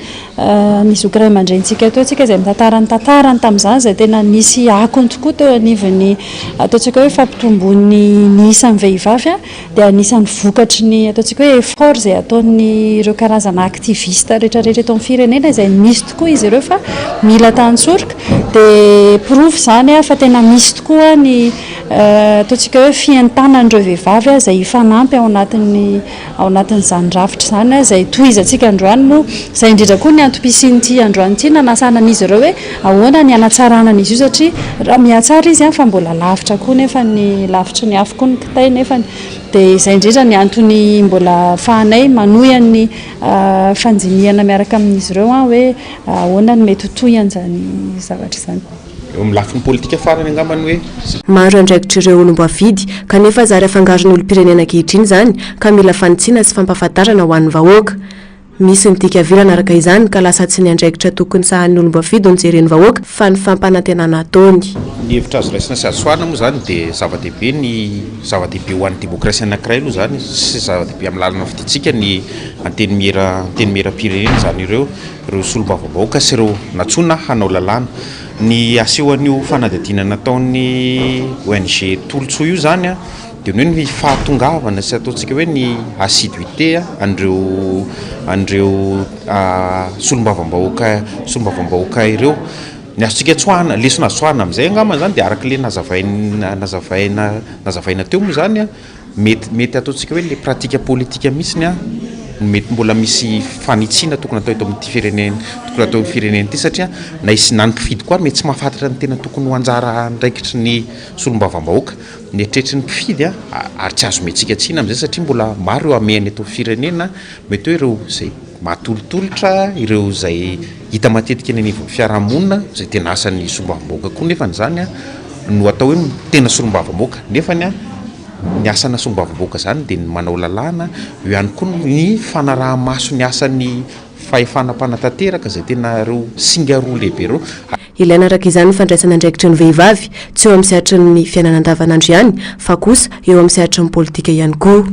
ny zoky iray aman-drentsika eto antsika izay mitantarany tantarany tamin'izany izay tena nisy akony tokoa teo anivon'ny ataontsika hoe fampitomboan'ny ny isan'ny vehivavy dia anisan'ny vokatry ny ataontsika hoe effort izay ataon'ny ireo karazana aktivista rehetrarehetra eto amin'ny firenena izay misy tokoa izy ireo fa mila tansorika dia proof izany fa tena misy tokoa ny ataontsika hoe fientanan'ireo vehivavy izay hifanampy ao anatin'izany rafitra izany izay tohizantsika androany moa izay indrindra koa ny antom-pisian'ity androany ity nanasanan'izy ireo hoe ahoana ny anatsaranan'izy io satria raha mihatsara izy fa mbola lavitra koa nefa ny lavitra ny afo koa ny kitay nefa dia izay indrindra ny antony mbola fahanay manohy ny fanjiniana miaraka amin'izy ireo hoe ahoana ny mety hotoyan'izany zavatra izany. Eo amin'ny lafiny politika farany angambany hoe maro andraikitra ireo olom-boafidy kanefa zary afangaron'ny olom-pirenena ankehitriny izany ka mila fanitsiana sy fampahafantarana ho an'ny vahoaka. Misy ny dikavirana araka izany ka lasa tsy ny andraikitra tokony sahan'ny olom-boafidy ho nijeren'ny vahoaka fa ny fampanantenana ataony. Ny hevitra azo raisina sy azo soarina moa izany dia zava-dehibe ho an'ny demokrasia anankiray aloha izany sy zava-dehibe amin'ny lalana fidintsika ny anteny miera-pirenena izany ireo solombavam-bahoaka sy ireo natsona hanao lalàna. Ny asehoan'io fanadihadiana nataon'ny ONG tolotsoa io zany dia ny hoe ny fahatongavana sy ataontsika hoe ny assiduité an'ireo solombavam-bahoaka ireo ny azontsika tsoahana lesona azo tsoahana amin'izay angamba zany dia araka le nazavaina teo moa zany mety ataontsika hoe le pratika politika mihitsiny mety mbola misy fanitsiana tokony atao eto amin'ity firenena tokony atao firenena ity satria na ny mpifidy koa mety tsy mahafantatra ny tena tokony ho anjara andraikitry ny solombavam-bahoaka ny etretry ny mpifidy ary tsy azo metsika tsina amin'izay satria mbola maro eo amehany eto firenena mety hoe ireo izay mahatolotolotra ireo izay hita matetika ny anivon'ny fiarahamonina izay tena asan'ny solombavam-bahoaka koa nefa n'izany no atao hoe tena solombavam-bahoaka nefany ny asana solombavam-bahoaka zany dia ny manao lalàna eo ihany koa ny fanaraha-maso ny asan'ny fahefanam-panatanteraka izay tena ireo singa roa lehibe ireo. Ilaina araka izany ny fandraisana andraikitry ny vehivavy tsy eo amin'ny sehatry ny fiainana andavanandro ihany fa kosa eo amin'ny sehatry ny politika ihany koa.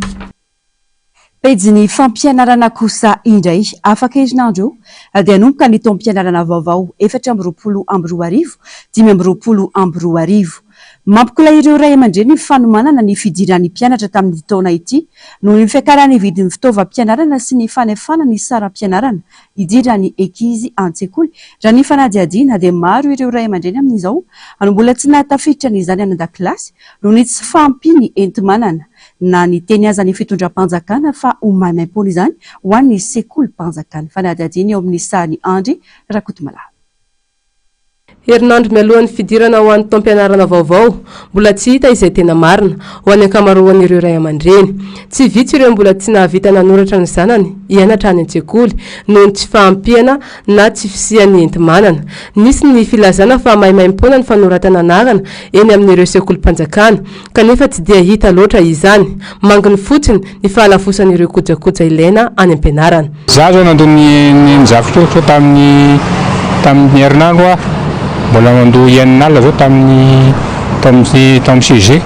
Pejy fampianarana kosa indray afaka herinandro dia anomboka ny taom-pianarana vaovao 4-20 5-20 mampikola ireo ray aman-dreny ny fanomanana ny fidiran'ny mpianatra tamin'ny taona ity noho ny fiakarany vidin'ny fitaovam-pianarana sy ny fanefana ny saram-pianarana idiran'ny ekizy an-tsekoly raha ny fanadihadiana dia maro ireo ray aman-dreny amin'izao ano mbola tsy nahatafiditra n'izany any an-dakilasy noho ny tsy fampiny entimanana na ny teny aza ny fitondram-panjakana fa homaimaim-pony izany ho an'ny sekoly-panjakana fanadihadiana eo amin'ny sahany Andry Rakotomalahy. herinandro mialohan'ny fidirana ho an'ny taom-pianarana vaovao mbola tsy hita izay tena marina ho any ankamaroan'ireo ray aman-dreny. Tsy vitsy ireo mbola tsy nahavita nanoratra ny zanany hianatra any an-tsekoly noho ny tsy fahampiana na tsy fisian'ny enti-manana. Nisy ny filazana fa maimaim-pona ny fanoratana anarana eny amin'ireo sekolim-panjakana kanefa tsy dia hita loatra izany. Manginy fotsiny ny fahalafosan'ireo kojakoja ilaina any am-pianarana. Za zao nandao ny zavokely tamin'ny herinandro mbola mandoa ianin'ala zao tamin'ny CG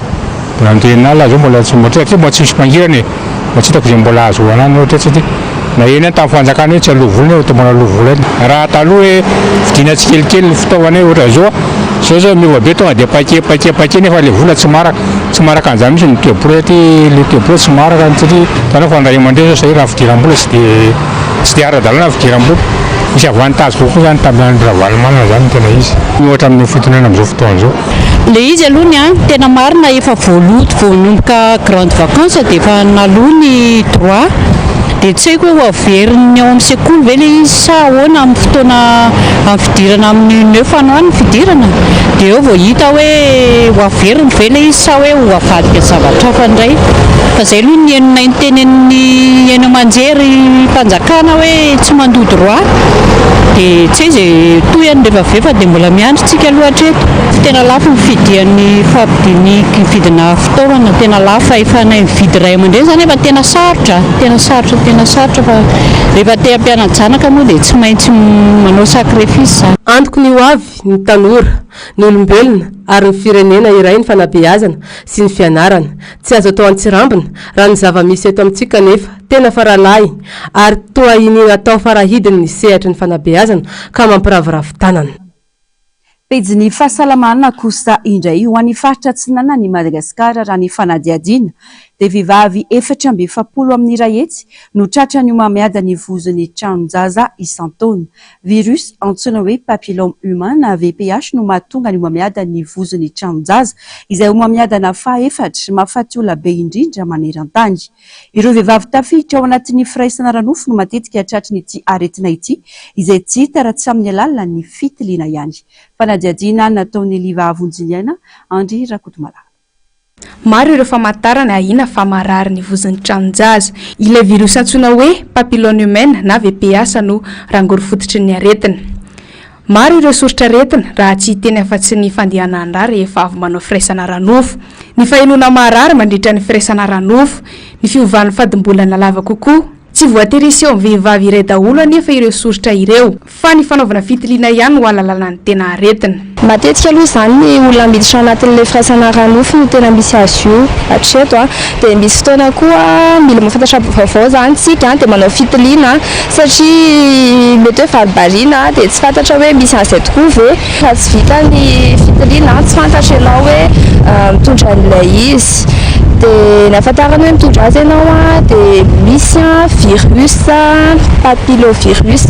mbola mandoa ianin'ala zao mbola tsy misy mpangirana mbola tsy hitako izay mbola azo anany ohatra tsy na eny tamin'ny fanjakana hoe tsy alovolony hoe tombona alovola raha taloha hoe vidina tsikelikely ny fitaovana hoe ohatra zao zao miova be tonga dia pake nefa le vola tsy maraka an'izany mihitsy ny toeborety le toeborety tsy maraka satria tanao fa andray aman-dreny zao raha fidiram-bola tsy dia ara-dalàna fidiram-bola misy avantage kokoa zany tamin'ny ravalomanana zany tena izy ohatra amin'ny fitonana amin'izao fotoana zao. Le izy alohany tena marina efa voanomboka grande vacance dia efa nalony droit dia tsy haiko hoe ho averiny ao amin'ny sekoly ve le izy sa ahoana amin'ny fotoana amin'ny fidirana amin'ny 9 ano any fidirana dia eo vao hita hoe ho averiny ve le izy sa hoe ho avadika zavatra hafa indray fa izay aloha ny enona itenin'ny eny aman-jery mpanjakana hoe tsy mandoa droit dia tsy izay toyany rehefa vefa dia mbola miandrintsika aloha hatreto tena lafo ny fidian'ny fampidiny vidina fitaovana tena lafo efa nay mividy ray aman-dreny zany efa tena sarotra fa rehefa te hampiana-janaka moa dia tsy maintsy manao sacrifice zany. Antoko ny ho avy ny tanora ny olombelona ary ny firenena iray ny fanabeazana sy ny fianarana tsy azo atao antsirambina raha ny zava-misy eto amintsika nefa tena faralahy ary toa iny atao farahidiny ny sehatra ny fanabeazana ka mampiravoravo tanana. Pejy fahasalamana kosa indray ho an'ny faritra Atsinanana ny Madagasikara raha ny fanadihadiana dia vehivavy 470 amin'ny Rahetsy no tratrany homamiada ny vozony tranon-jaza isan-taona. Virus antsoina hoe papillome humain na VPH no mahatonga ny homamiada ny vozony tranon-jaza izay homamiadana faha-efatra mahafaty olona be indrindra maneran-tany. Ireo vehivavy tafiditra ao anatin'ny firaisana ranofo no matetika tratrany ity aretina ity izay tsy hita raha tsy amin'ny alalan'ny fitiliana ihany. Fanadihadiana nataon'ny Liva Avonjiniana Andry Rakotomala. Maro ireo famantarana ahina fa marary ny vozon'ny tranon-jaza. Ilay virus antsoina hoe papillome humain na VPH no rangory fototry ny aretina. Maro ireo soritra aretina raha tsy hiteny afa-tsy ny fandehanana rehefa avy manao firaisana ranofo. Ny fahenona marary mandritra ny firaisana ranofo, ny fiovan'ny fadimbolana lava kokoa. Tsy voatery iseo amin'ny vehivavy iray daholo anefa ireo soritra ireo fa ny fanaovana fitiliana ihany no ahalalana ny tena aretina. Matetika aloha zany ny olona miditra anatin'ilay firaisana ranofo no tena misy azy io hatreto dia misy fotoana koa mila mahafantatra vaovao zany tsika dia manao fitiliana satria mety hoe varibariana dia tsy fantatra hoe misy an'izay tokoa ve raha tsy vita ny fitiliana tsy fantatra ianao hoe mitondra an'ilay izy. Dia nahafantarana hoe mitondra azy ianao dia misy virus papillovirus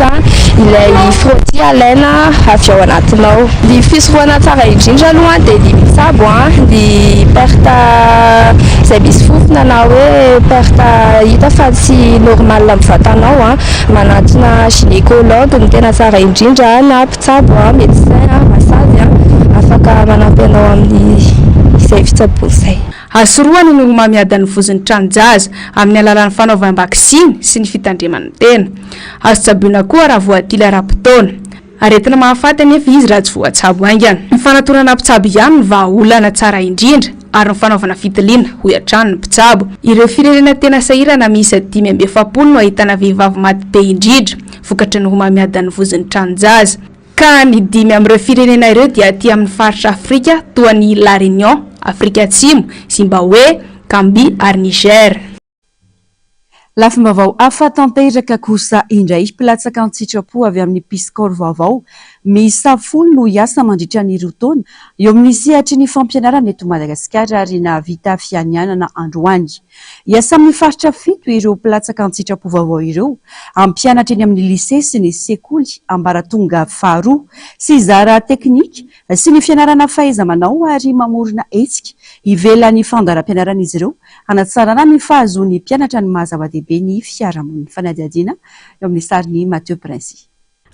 ilay frottis alaina avy ao anatinao. Ny fisorohana tsara indrindra aloha dia ny mitsabo ny perte izay misy fofona na hoe perte hita fa tsy normal amin'ny vatanao manatona gynécologue no tena tsara indrindra na mpitsabo médecin massage afaka manampy anao amin'ny izay fitsaboana izay. Asoroany no homamiada ny vozon'ny tranon-jaza amin'ny alalan'ny fanaovam-bakisiny sy ny fitandremana tena. Azo tsaboina koa raha voadila ara-potoana. Aretina mahafaty anefa izy raha tsy voatsabo haingana. Ny fanatonana mpitsabo ihany no vahaolana tsara indrindra ary ny fanaovana fitiliana ho hatrany ny mpitsabo. Ireo firenena tena sahirana miisa 570 no ahitana vehivavy maty be indrindra vokatry ny homamiada ny vozon'ny tranon-jaza. Ka ny 5 amin'ireo firenena ireo dia aty amin'ny faritra Afrika toa ny La Réunion, Afrika Atsimo, Zimbabwe, Gambia ary Niger. Lafim-baovao hafa tanteraka kosa indray mpilatsaka an-tsitrapo avy amin'ny piskor vaovao miisa 10 no hiasa mandritra ny roa taona eo amin'ny sehatry ny fampianarana eto Madagasikara ary nahavita fianianana androany. Hiasa amin'ny faritra 7 ireo mpilatsaka an-tsitrapo vaovao ireo ampianatra eny amin'ny lycée sy ny sekoly ambaratonga faharoa sy zara teknika sy ny fianarana fahaiza-manao ary mamorona hetsika ivelan'ny fandaharam-pianarana izy ireo hanatsarana ny fahazoan'ny mpianatra ny mahazava-dehibe ny fiarahamoniny. Fanadihadiana eo amin'ny sariny Mathieu Prince.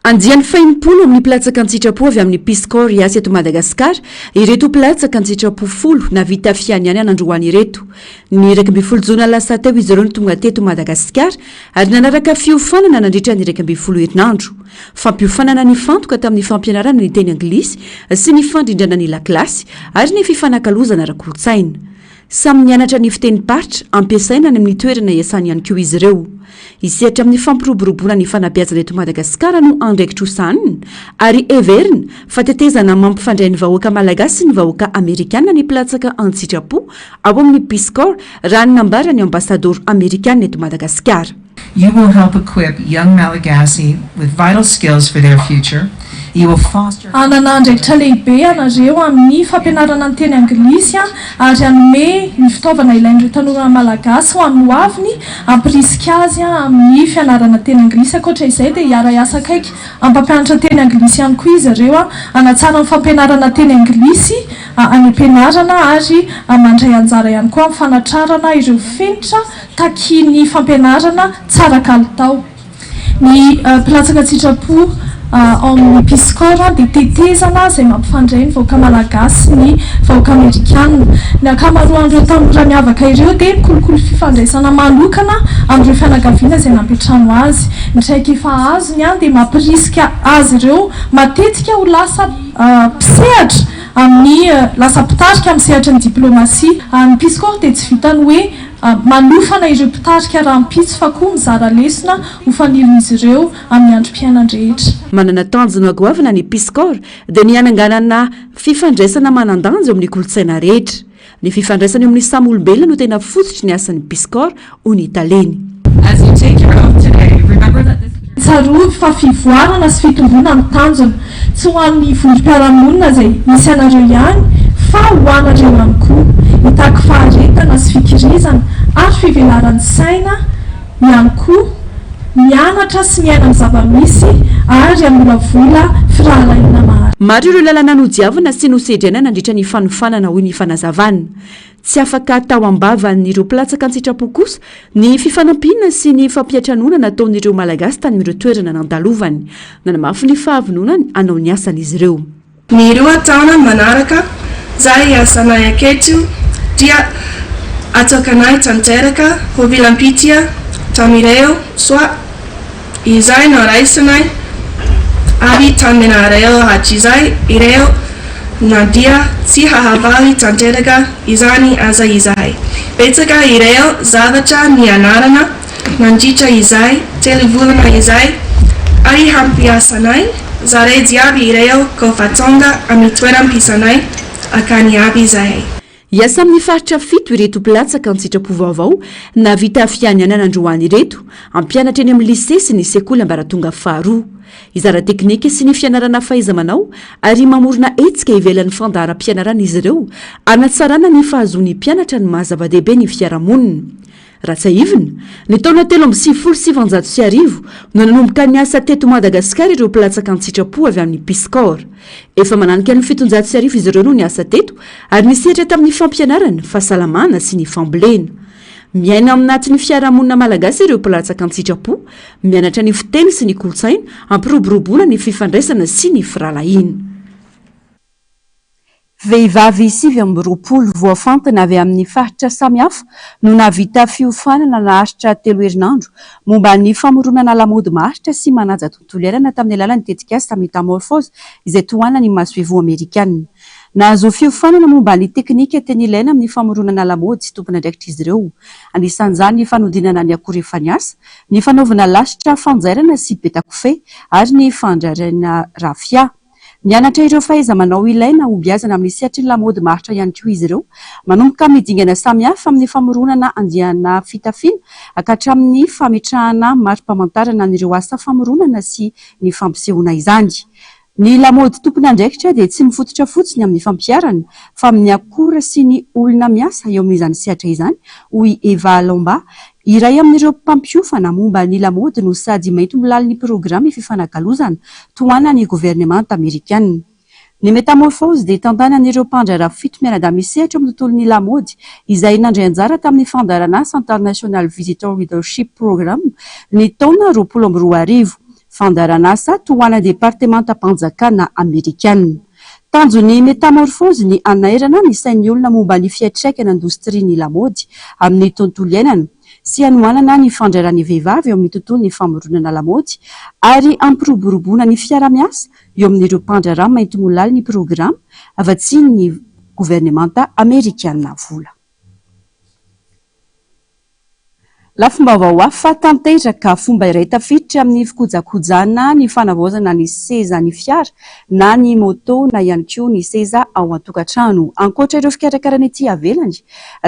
andiany fainimpolo amin'ny pilatsaka an-tsitrapo avy amin'ny piscor iasy eto madagasikara ireto pilatsaka an-tsitrapo folo na vita fiany ihany anandroany ireto ny iraky amby folo jona lasa teo izy ireo ny tonga teto madagasikara ary nanaraka fiofanana nandritra ny iraky amby folo herinandro fampiofanana ny fantoka tamin'ny fampianarana ny teny anglisy sy ny fandrindrana ny lakilasy ary ny fifanakalozana ara-kolotsaina samy nianatra ny fiteny paritra ampiasaina ny amin'ny toerana iasany ihany koa izy ireo isehatra amin'ny fampiroboroboana ny fanabeazana eto madagasikara no andraikitra hosanina ary everina fatetezana mampifandray ny vahoaka malagasy sy ny vahoaka amerikana ny pilatsaka an-tsitrapo ao amin'ny piscor raha ny nambara ny ambasador amerikana eto madagasikara. You will help equip young Malagasy with vital skills for their future. You will foster ananandraikitra lehibe anareo amin'ny fampianarana ny teny anglisy ary anome ny fitaovana ilain'ireo tanora malagasy ho amin'ny hoaviny ampirisika azy amin'ny fianarana teny anglisy akoatra izay dia hiara-iasa akaiky ampampianatra teny anglisy ihany koa izy ireo anatsara ny fampianarana teny anglisy any ampianarana ary mandray anjara ihany koa amin'ny fanatrarana ireo fenitra taky ny fampianarana tsara kalitao. Ny pilatsaka an-tsitrapo ao amin'ny piscor dia tetezana izay mampifandray ny vahoaka malagasy ny vahoaka amerikana. Ny ankamaroan'ireo tanora miavaka ireo dia kolokolo fifandraisana manokana amin'ireo fianakaviana izay nampetrano azy. Ny traika efa azony dia mampirisika azy ireo matetika ho lasa mpisehatra amin'ny lasa mpitarika amin'ny sehatra ny diplomasia. Ny piscor dia tsy vitany hoe manofana ireo mpitarika raha mpitso fa koa mizara lesona ho fanilon'izy ireo amin'ny androm-piainana rehetra. Manana tanjona agoavana ny piscor dia ny ananganana fifandraisana manan-danja eo amin'ny kolotsaina rehetra. Ny fifandraisana eo amin'ny samy olombelona no tena fototra ny asan'ny piscor ho ny italeny. Tsarovy fa fivoarana sy fitombona ny tanjona tsy ho an'ny vondrom-piarahamonina izay misy anareo ihany fa ho anareo ihany koa mitaky faharetana sy fikirizana ary fivelaran'ny saina ihany koa mianatra sy miaina amin'ny zava-misy ary amolavola firahalaina maro. Maro ireo lalana nodiavana sy nosedriana nandritra ny fanofanana hoy ny fanazavana. Tsy afaka tao ambavan'ireo pilatsaka an-tsitrapo kosa ny fifanampiana sy ny fampiatranona nataon'ireo malagasy tany amin'ireo toerana nandalovany nanamafy ny fahavinonany anao ny asan'izy ireo. Ny roa taona manaraka zay asanay aketo dia atokanay tanteraka ho vilam-pitya tamin'ireo soa izay noraisanay ary tamin'ireo hatrizay ireo na dia tsy hahavaly tanteraka izany asa izay. Betsaka ireo zavatra nianarana nandritra izay telo volana izay ary hampiasanay zare jiaby ireo kofa tonga amin'ny toeram-pisanay akany aby izay. Iasa amin'ny faritra fito ireto pilatsaka an-tsitrapo vaovao na vita fianianana androany ireto ampianatra eny amin'ny lycée sy ny sekoly ambaratonga faharoa. Izara teknika sy ny fianarana fahaiza-manao ary mamorona etsika ivelan'ny fandaharam-pianarana izy ireo anatsarana ny fahazoan'ny mpianatra ny mahazava-dehibe ny fiarahamonina. Ratsaivina, ny taona 3,790 no nanomboka ny asa teto Madagasikara ireo pilatsaka an-tsitrapo avy amin'ny piscor. Efa mananika ny 700 izy ireo no ny asa teto ary nisehatra tamin'ny fampianarana, fahasalamana sy ny fambolena. Miaina aminatin'ny fiarahamonina malagasy ireo pilatsaka an-tsitrapo, mianatra ny fiteny sy ny kolotsaina, ampiroboroboana ny fifandraisana sy ny firalahiana. Vehivavy 7 voafantina avy amin'ny faritra samihafa no navita fiofanana naharitra 3 herinandro momba ny famoronana lamody maharitra sy manaja tontolo iainana tamin'ny alalan'ny tetikasa metamorphose izay tohanana ny masoevo amerikanina. Nahazo fiofanana momba ny teknika teny ilaina amin'ny famoronana lamody sy tompon'andraikitra izy ireo. Anisan'izany ny fanodinana ny akora efa niasa, ny fanaovana lasitra fanjairana sy betakofehy ary ny fandrarana rafia. Nianatra ireo fahaiza-manao ilaina hombiazana amin'ny sehatry ny lamody maharitra ihany koa izy ireo, manomboka midingana samihafa amin'ny famoronana andiana fitafiana hatramin'ny fametrahana mari-pamantarana an'ireo asa famoronana sy ny fampisehoana izany. Ny lamody tompon'andraikitra dia tsy mifototra fotsiny amin'ny fampiarana fa amin'ny akora sy ny olona miasa eo amin'izany sehatra izany, hoy Eva Lomba, iray amin'ireo mpampiofana momba ny lamody no sady mainty milaly ny programy fifanakalozana tohana ny gouvernemanta amerikanina. Ny metamorphose dia tantanan'ireo mpandrara 7 mianadahy misehatra amin'ny tontolon'ny lamody izay nandray anjara tamin'ny fandaran'asa International Visitor Leadership Program ny taona 2012. fandaranasa toana departementam-panjakana amerikana. Tanjony metamorfose ny anairana ny sain'ny olona momba ny fiantraikana indostria ny lamody amin'ny tontolo iainana sy hanoanana ny fandrairan'ny vehivavy eo amin'ny tontolo ny famoronana lamody ary ampiroboroboana ny fiara-miasa eo amin'ireo mpandrarano maintomolaly ny programa avatsiny ny gouvernementa amerikana vola. Lafim-baovao hafa tanteraka fomba iray tafiditra amin'ny fikojakojana ny fanavaozana ny seza ny fiara na ny moto na ihany koa ny seza ao an-tokantrano. Ankoatra ireo fikarakarana ety avelany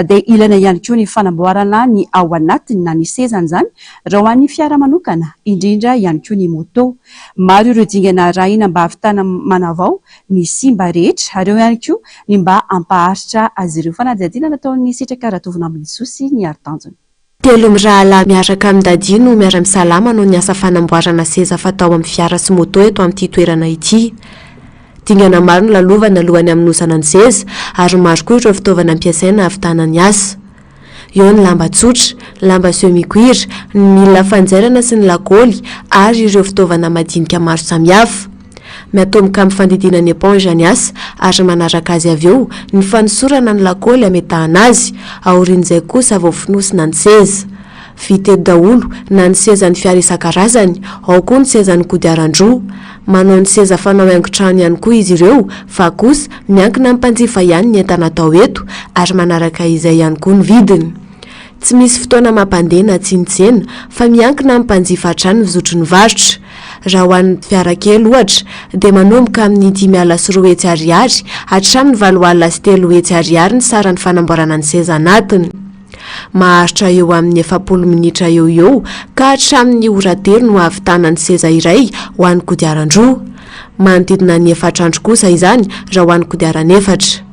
dia ilaina ihany koa ny fanamboarana ny ao anatiny na ny sezany izany raha ho an'ny fiara manokana indrindra ihany koa ny moto. Maro ireo dingana rahina mba hahavitana manavao ny simba rehetra ary eo ihany koa ny mba hampaharitra azy ireo fanadihadiana nataon'ny sitraka ratovina amin'ny sosy ny ari-tanjony. Telo mirahalahy miaraka amin'ny dadia no miara-misalama no ny asa fanamboarana seza fatao amin'ny fiara sy moto eto amin'ity toerana ity. Dingana maro no lalovana alohan'ny aminosana ny seza ary maro koa ireo fitaovana ampiasaina hahavitana ny asa. Eo ny lamba tsotra, lamba semi-cuir, ny milina fanjairana sy ny lakôly ary ireo fitaovana madinika maro samihafa. Miatomboka amin'ny fandidina ny éponge ny asa ary manaraka azy avy eo ny fanosorana ny lakôly ametahana azy aorian'izay kosa vao finosina ny seza. Vita eto daholo na ny seza ny fiara isan-karazany, ao koa ny seza ny kodiaran-droa. Manao ny seza fanao haingon-trano ihany koa izy ireo fa kosa miankina amin'ny mpanjifa ihany ny entana atao eto ary manaraka izay ihany koa ny vidiny. Tsy misy fotoana mampandeha na tsinitsena fa miankina amin'ny mpanjifa hatrany ny fizotry ny varotra. Raha ho an'ny fiara kely ohatra dia manomboka amin'ny 5,4 ariary hatramin'ny 7,3 ariary ny saran'ny fanamboarana ny seza anatiny. Maharitra eo amin'ny 70 minitra eo ka hatramin'ny ora 3 no ahavitana ny seza iray ho an'ny kodiaran-droa. Manodidina ny 4 andro kosa izany raha ho an'ny kodiaran-efatra.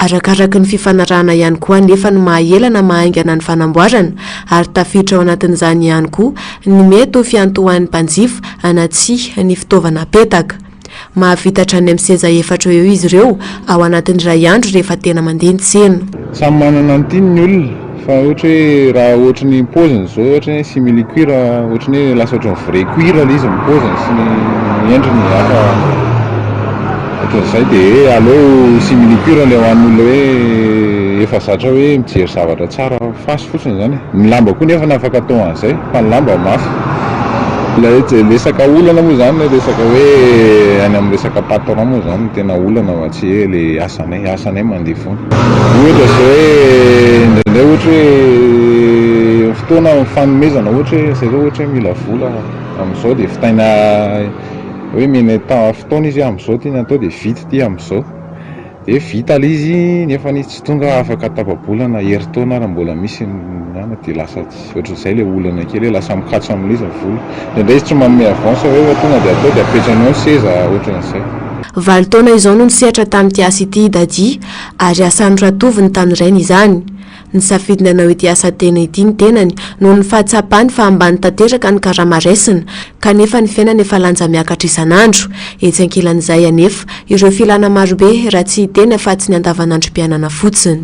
Arakaraka ny fifanarahana ihany koa nefa ny mahaelana mahaingana ny fanamboarana ary tafiditra ao anatin'izany ihany koa ny mety ho fiantohan'ny mpanjifa anatsy ny fitaovana apetaka. Mahavitatra ny amin'ny seza 4 eo izy ireo ao anatin'ny iray andro rehefa tena mandeha ny tsena. Samy manana ny tiany ny olona fa ohatra hoe raha ohatra ny paoziny zao ohatra hoe simili-cuir ohatra hoe lasa ohatra ny vrai cuir ilay izy ny paoziny sy ny endriny hafa. Ohatran'izay dia aleo simili-cuir ilay ho an'olona hoe efa zatra hoe mijery zavatra tsara fasy fotsiny izany. Ny lamba koa nefa afaka atao an'izay fa ny lamba mafy. Ilay resaka olana moa izany resaka hoe any amin'ny resaka patron moa izany tena olana fa tsy hoe ilay asanay mandeha foana. Ohatra izao hoe indraindray ohatra hoe fotoana fanomezana ohatra hoe zay zao ohatra hoe mila vola amin'izao dia fitaina hoe mena fotoana izy amin'izao tiana atao dia vita ty amin'izao dia vita ilay izy nefa tsy tonga afaka tapabolana herintaona raha mbola misy nama dia lasa ohatran'izay ilay olana kely lasa mikatso amin'ilay izy vola indraindray izy tsy manome avance hoe tonga dia atao dia apetrany ao ny seza ohatran'izay. 9 taona izao no nisehatra tamin'ity asa ity dadia ary asan'ny ratoviny tany rainy izany. Ny safidiny anao ity asa tena ity ny tenany noho ny fahatsapany fa ambany tanteraka ny karama raisina kanefa ny fiainana efa lanja miakatra isan'andro. Etsy ankilan'izay anefa ireo filana marobe raha tsy tena fa tsy ny andavanandrom-piainana fotsiny.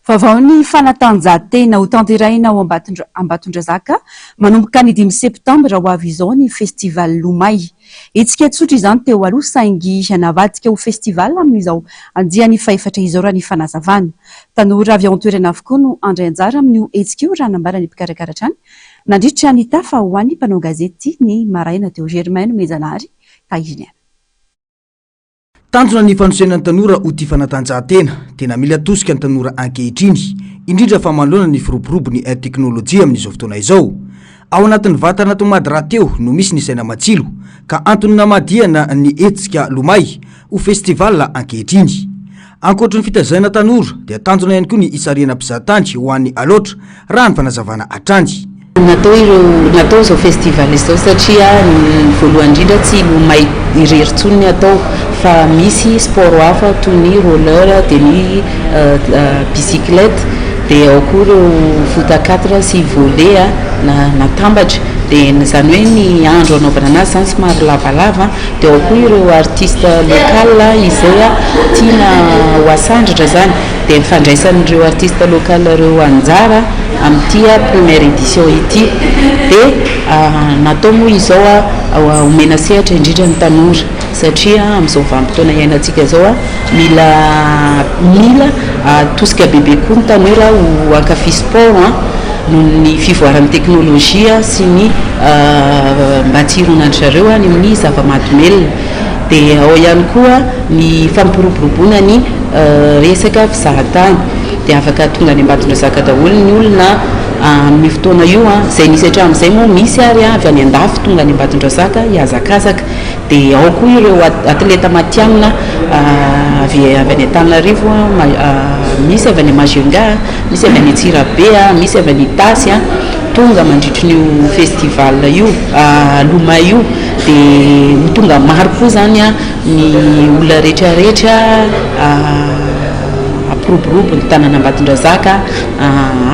Vaovao ny fanatanjahantena ho tanteraina ao Ambatondrazaka manomboka ny 5 septambra ho avy izao ny festival Lomay. Etsika tsotra izany teo aloha saingy navadika ho festival amin'izao andiany faefatra izao raha ny fanazavana. Tanora avy ao an-toerana avokoa no andray anjara amin'io etsika io raha nambara ny mpikarakara trany. Nandritra ny tafa ho an'ny mpanao gazety ny maraina teo Germain Mejanary Taiziniana. Tanjona ny fanosenan'ny tanora ho ty fanatanjahantena tena mila atosika ny tanora ankehitriny indrindra fa manoloana ny firoborobony teknôlôjia amin'izao fotoana izao. Ao anatin'ny vatana tomady rahateo no misy ny saina matsilo ka antony namadiana ny etsika Lomay ho festival ankehitriny. Ankoatra ny fitazaina tanora dia tanjona ihany koa ny isariana mpizahatany ho an'ny aloatra raha ny fanazavana atrandy. Natao zao festival izao satria ny voalohany indrindra tsy Lomay irery-tsony ny atao fa misy sport hafa toy ny roller dia ny bicyclette dia ao koa ireo foot à 4 sy volley natambatra dia izany hoe ny andro anaovana anazy izany somary lavalava dia ao koa ireo artiste local izay tiana ho asandratra zany dia mifandraisan'ireo artiste local ireo anjara amin'ity première édition ity dia natao moa izao omena sehatra indrindra ny tanora satria amin'izao vanim-potoana iainantsika zao mila tosika bebe koa ny tanora ho ankafy sport noho ny fivoaran'ny teknôlôjia sy ny mba tsironandry zareo any amin'ny zava-mahadomelona dia ao ihany koa ny fampiroboroboana ny resaka fizahatany dia afaka tonga any ambatondrazaka daholo ny olona amin'ny fotoana io izay nisy hatramin'izay moa misy ary avy any andafy tonga any ambatondrazaka hiazakazaka dia ao koa ireo atleta matianina avy any Antananarivo misy avy any Majunga, misy avy any Antsirabe, misy avy any Tasy tonga mandritry ny festival io loma io dia tonga maro koa zany ny olona rehetrarehetra apiroborobo ny tanàna Ambatondrazaka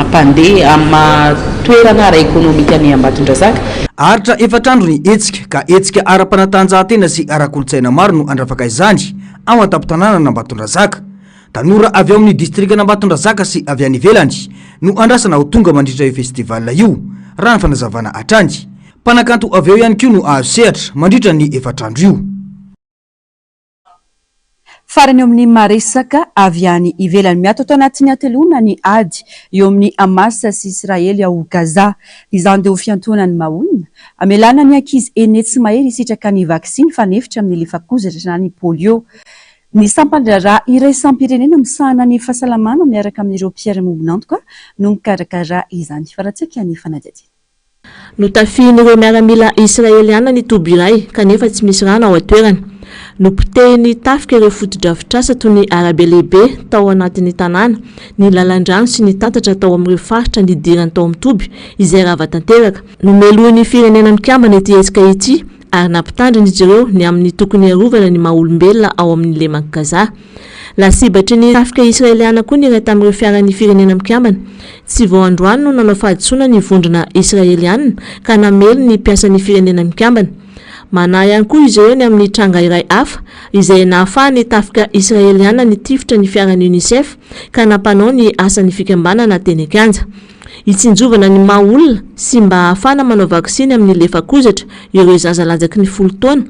ampandeha amin'ny toerana ara-ekônomika ny Ambatondrazaka. Aritra efatrandro ny etsika ka etsika ara-panatanjahantena sy ara-kolotsaina maro no andrafaka izany ao an-tampon-tanàna Ambatondrazaka. Tanora avy ao amin'ny distrikta Ambatondrazaka sy avy any ivelany no andrasana ho tonga mandritra io festival io raha ny fanazavana hatrany. Mpanakanto avy ao ihany koa no azo sehatra mandritra ny efatrandro io. Farany amin'ny maresaka avy any ivelany miato atao anatin'ny atelona ny ady eo amin'ny Hamas sy Israely ao Gaza. Izany dia ho fiantonany maolona amelana ny ankizy eny tsy mahery hisitraka ny vaksiny fanefitra amin'ny lefakozatra na ny polio. Ny sampan-draharaha iraisam-pirenena misahana ny fahasalamana miaraka amin'ireo mpiara-mombona antoka no mikarakara izany. Faratsika ny fanadihadiana. Notafian'ireo miaramila Israeliana ny toby iray kanefa tsy misy rano ao atoerana. Nopotehiny tafika ireo foto-drafitrasa toy ny arabe lehibe tao anatin'ny tanàna, ny lalan-drano sy ny tatatra tao amin'ireo faritra nidirany tao amin'ny toby izay rava tanteraka. Nomelohin'ny firenena mikambana ity hetsika ity ary nampitandrina izy ireo ny amin'ny tokony arovana ny maha-olombelona ao amin'ny leman'i Gaza. Lasibatry ny tafika Israeliana koa niray tamin'ireo fiaran'ny firenena mikambana. Tsy vao androany no nanao fahadisoana ny vondrona Israeliana ka namely ny mpiasan'ny firenena mikambana. Mana ihany koa izy ireo ny amin'ny tranga iray hafa izay nahafahany tafika Israeliana ny tifitra ny fiaran'ny UNICEF ka nampanao ny asan'ny fikambanana teny Kanja. Itsinjovana ny maha-olona sy mba ahafana manao vaksiny amin'ny lefakozatra ireo zaza lanjaky ny 10 taona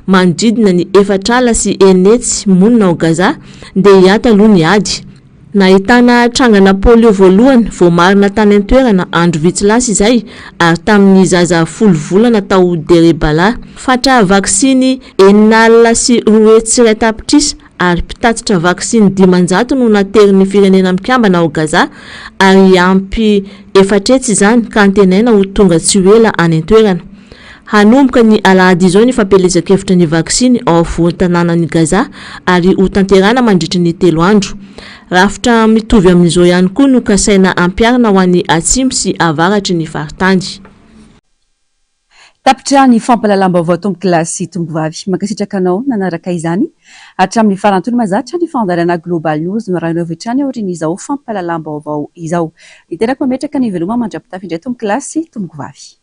manodidina ny 4 sy enetsy monina ao Gaza dia hiata aloha ny ady. Nahitana trangana polio voalohany vao marina tany an-toerana andro vitsilasa izay ary tamin'ny zaza 10 volana tao Derebala. Fatra vaksiny 9 sy 10 tsiray tapitrisa ary mpitatitra vaksiny 500 no naterin'ny firenena mikambana ao Gaza ary ampy 4 izany ka antenaina ho tonga tsy ela any an-toerana. Hanomboka ny alahady izao ny fampelezan-kevitra ny vaksiny ao afovoan'ny tanànan'i Gaza ary ho tanterana mandritra ny 3 andro. Rafitra mitovy amin'izao ihany koa no kasaina ampiarina ho an'ny atsimo sy avaratry ny faritany. Tapitra ny fampalalam-baovao tombo-kilasy tombo-vavy mankasitraka anao nanaraka izany hatramin'ny farantolo mazatra ny fandarana Global News no raha novy trany aorian'izao fampalalam-baovao izao. Niteraka mametraka ny veloma mandrapitafy indray tombo-kilasy tombo-vavy.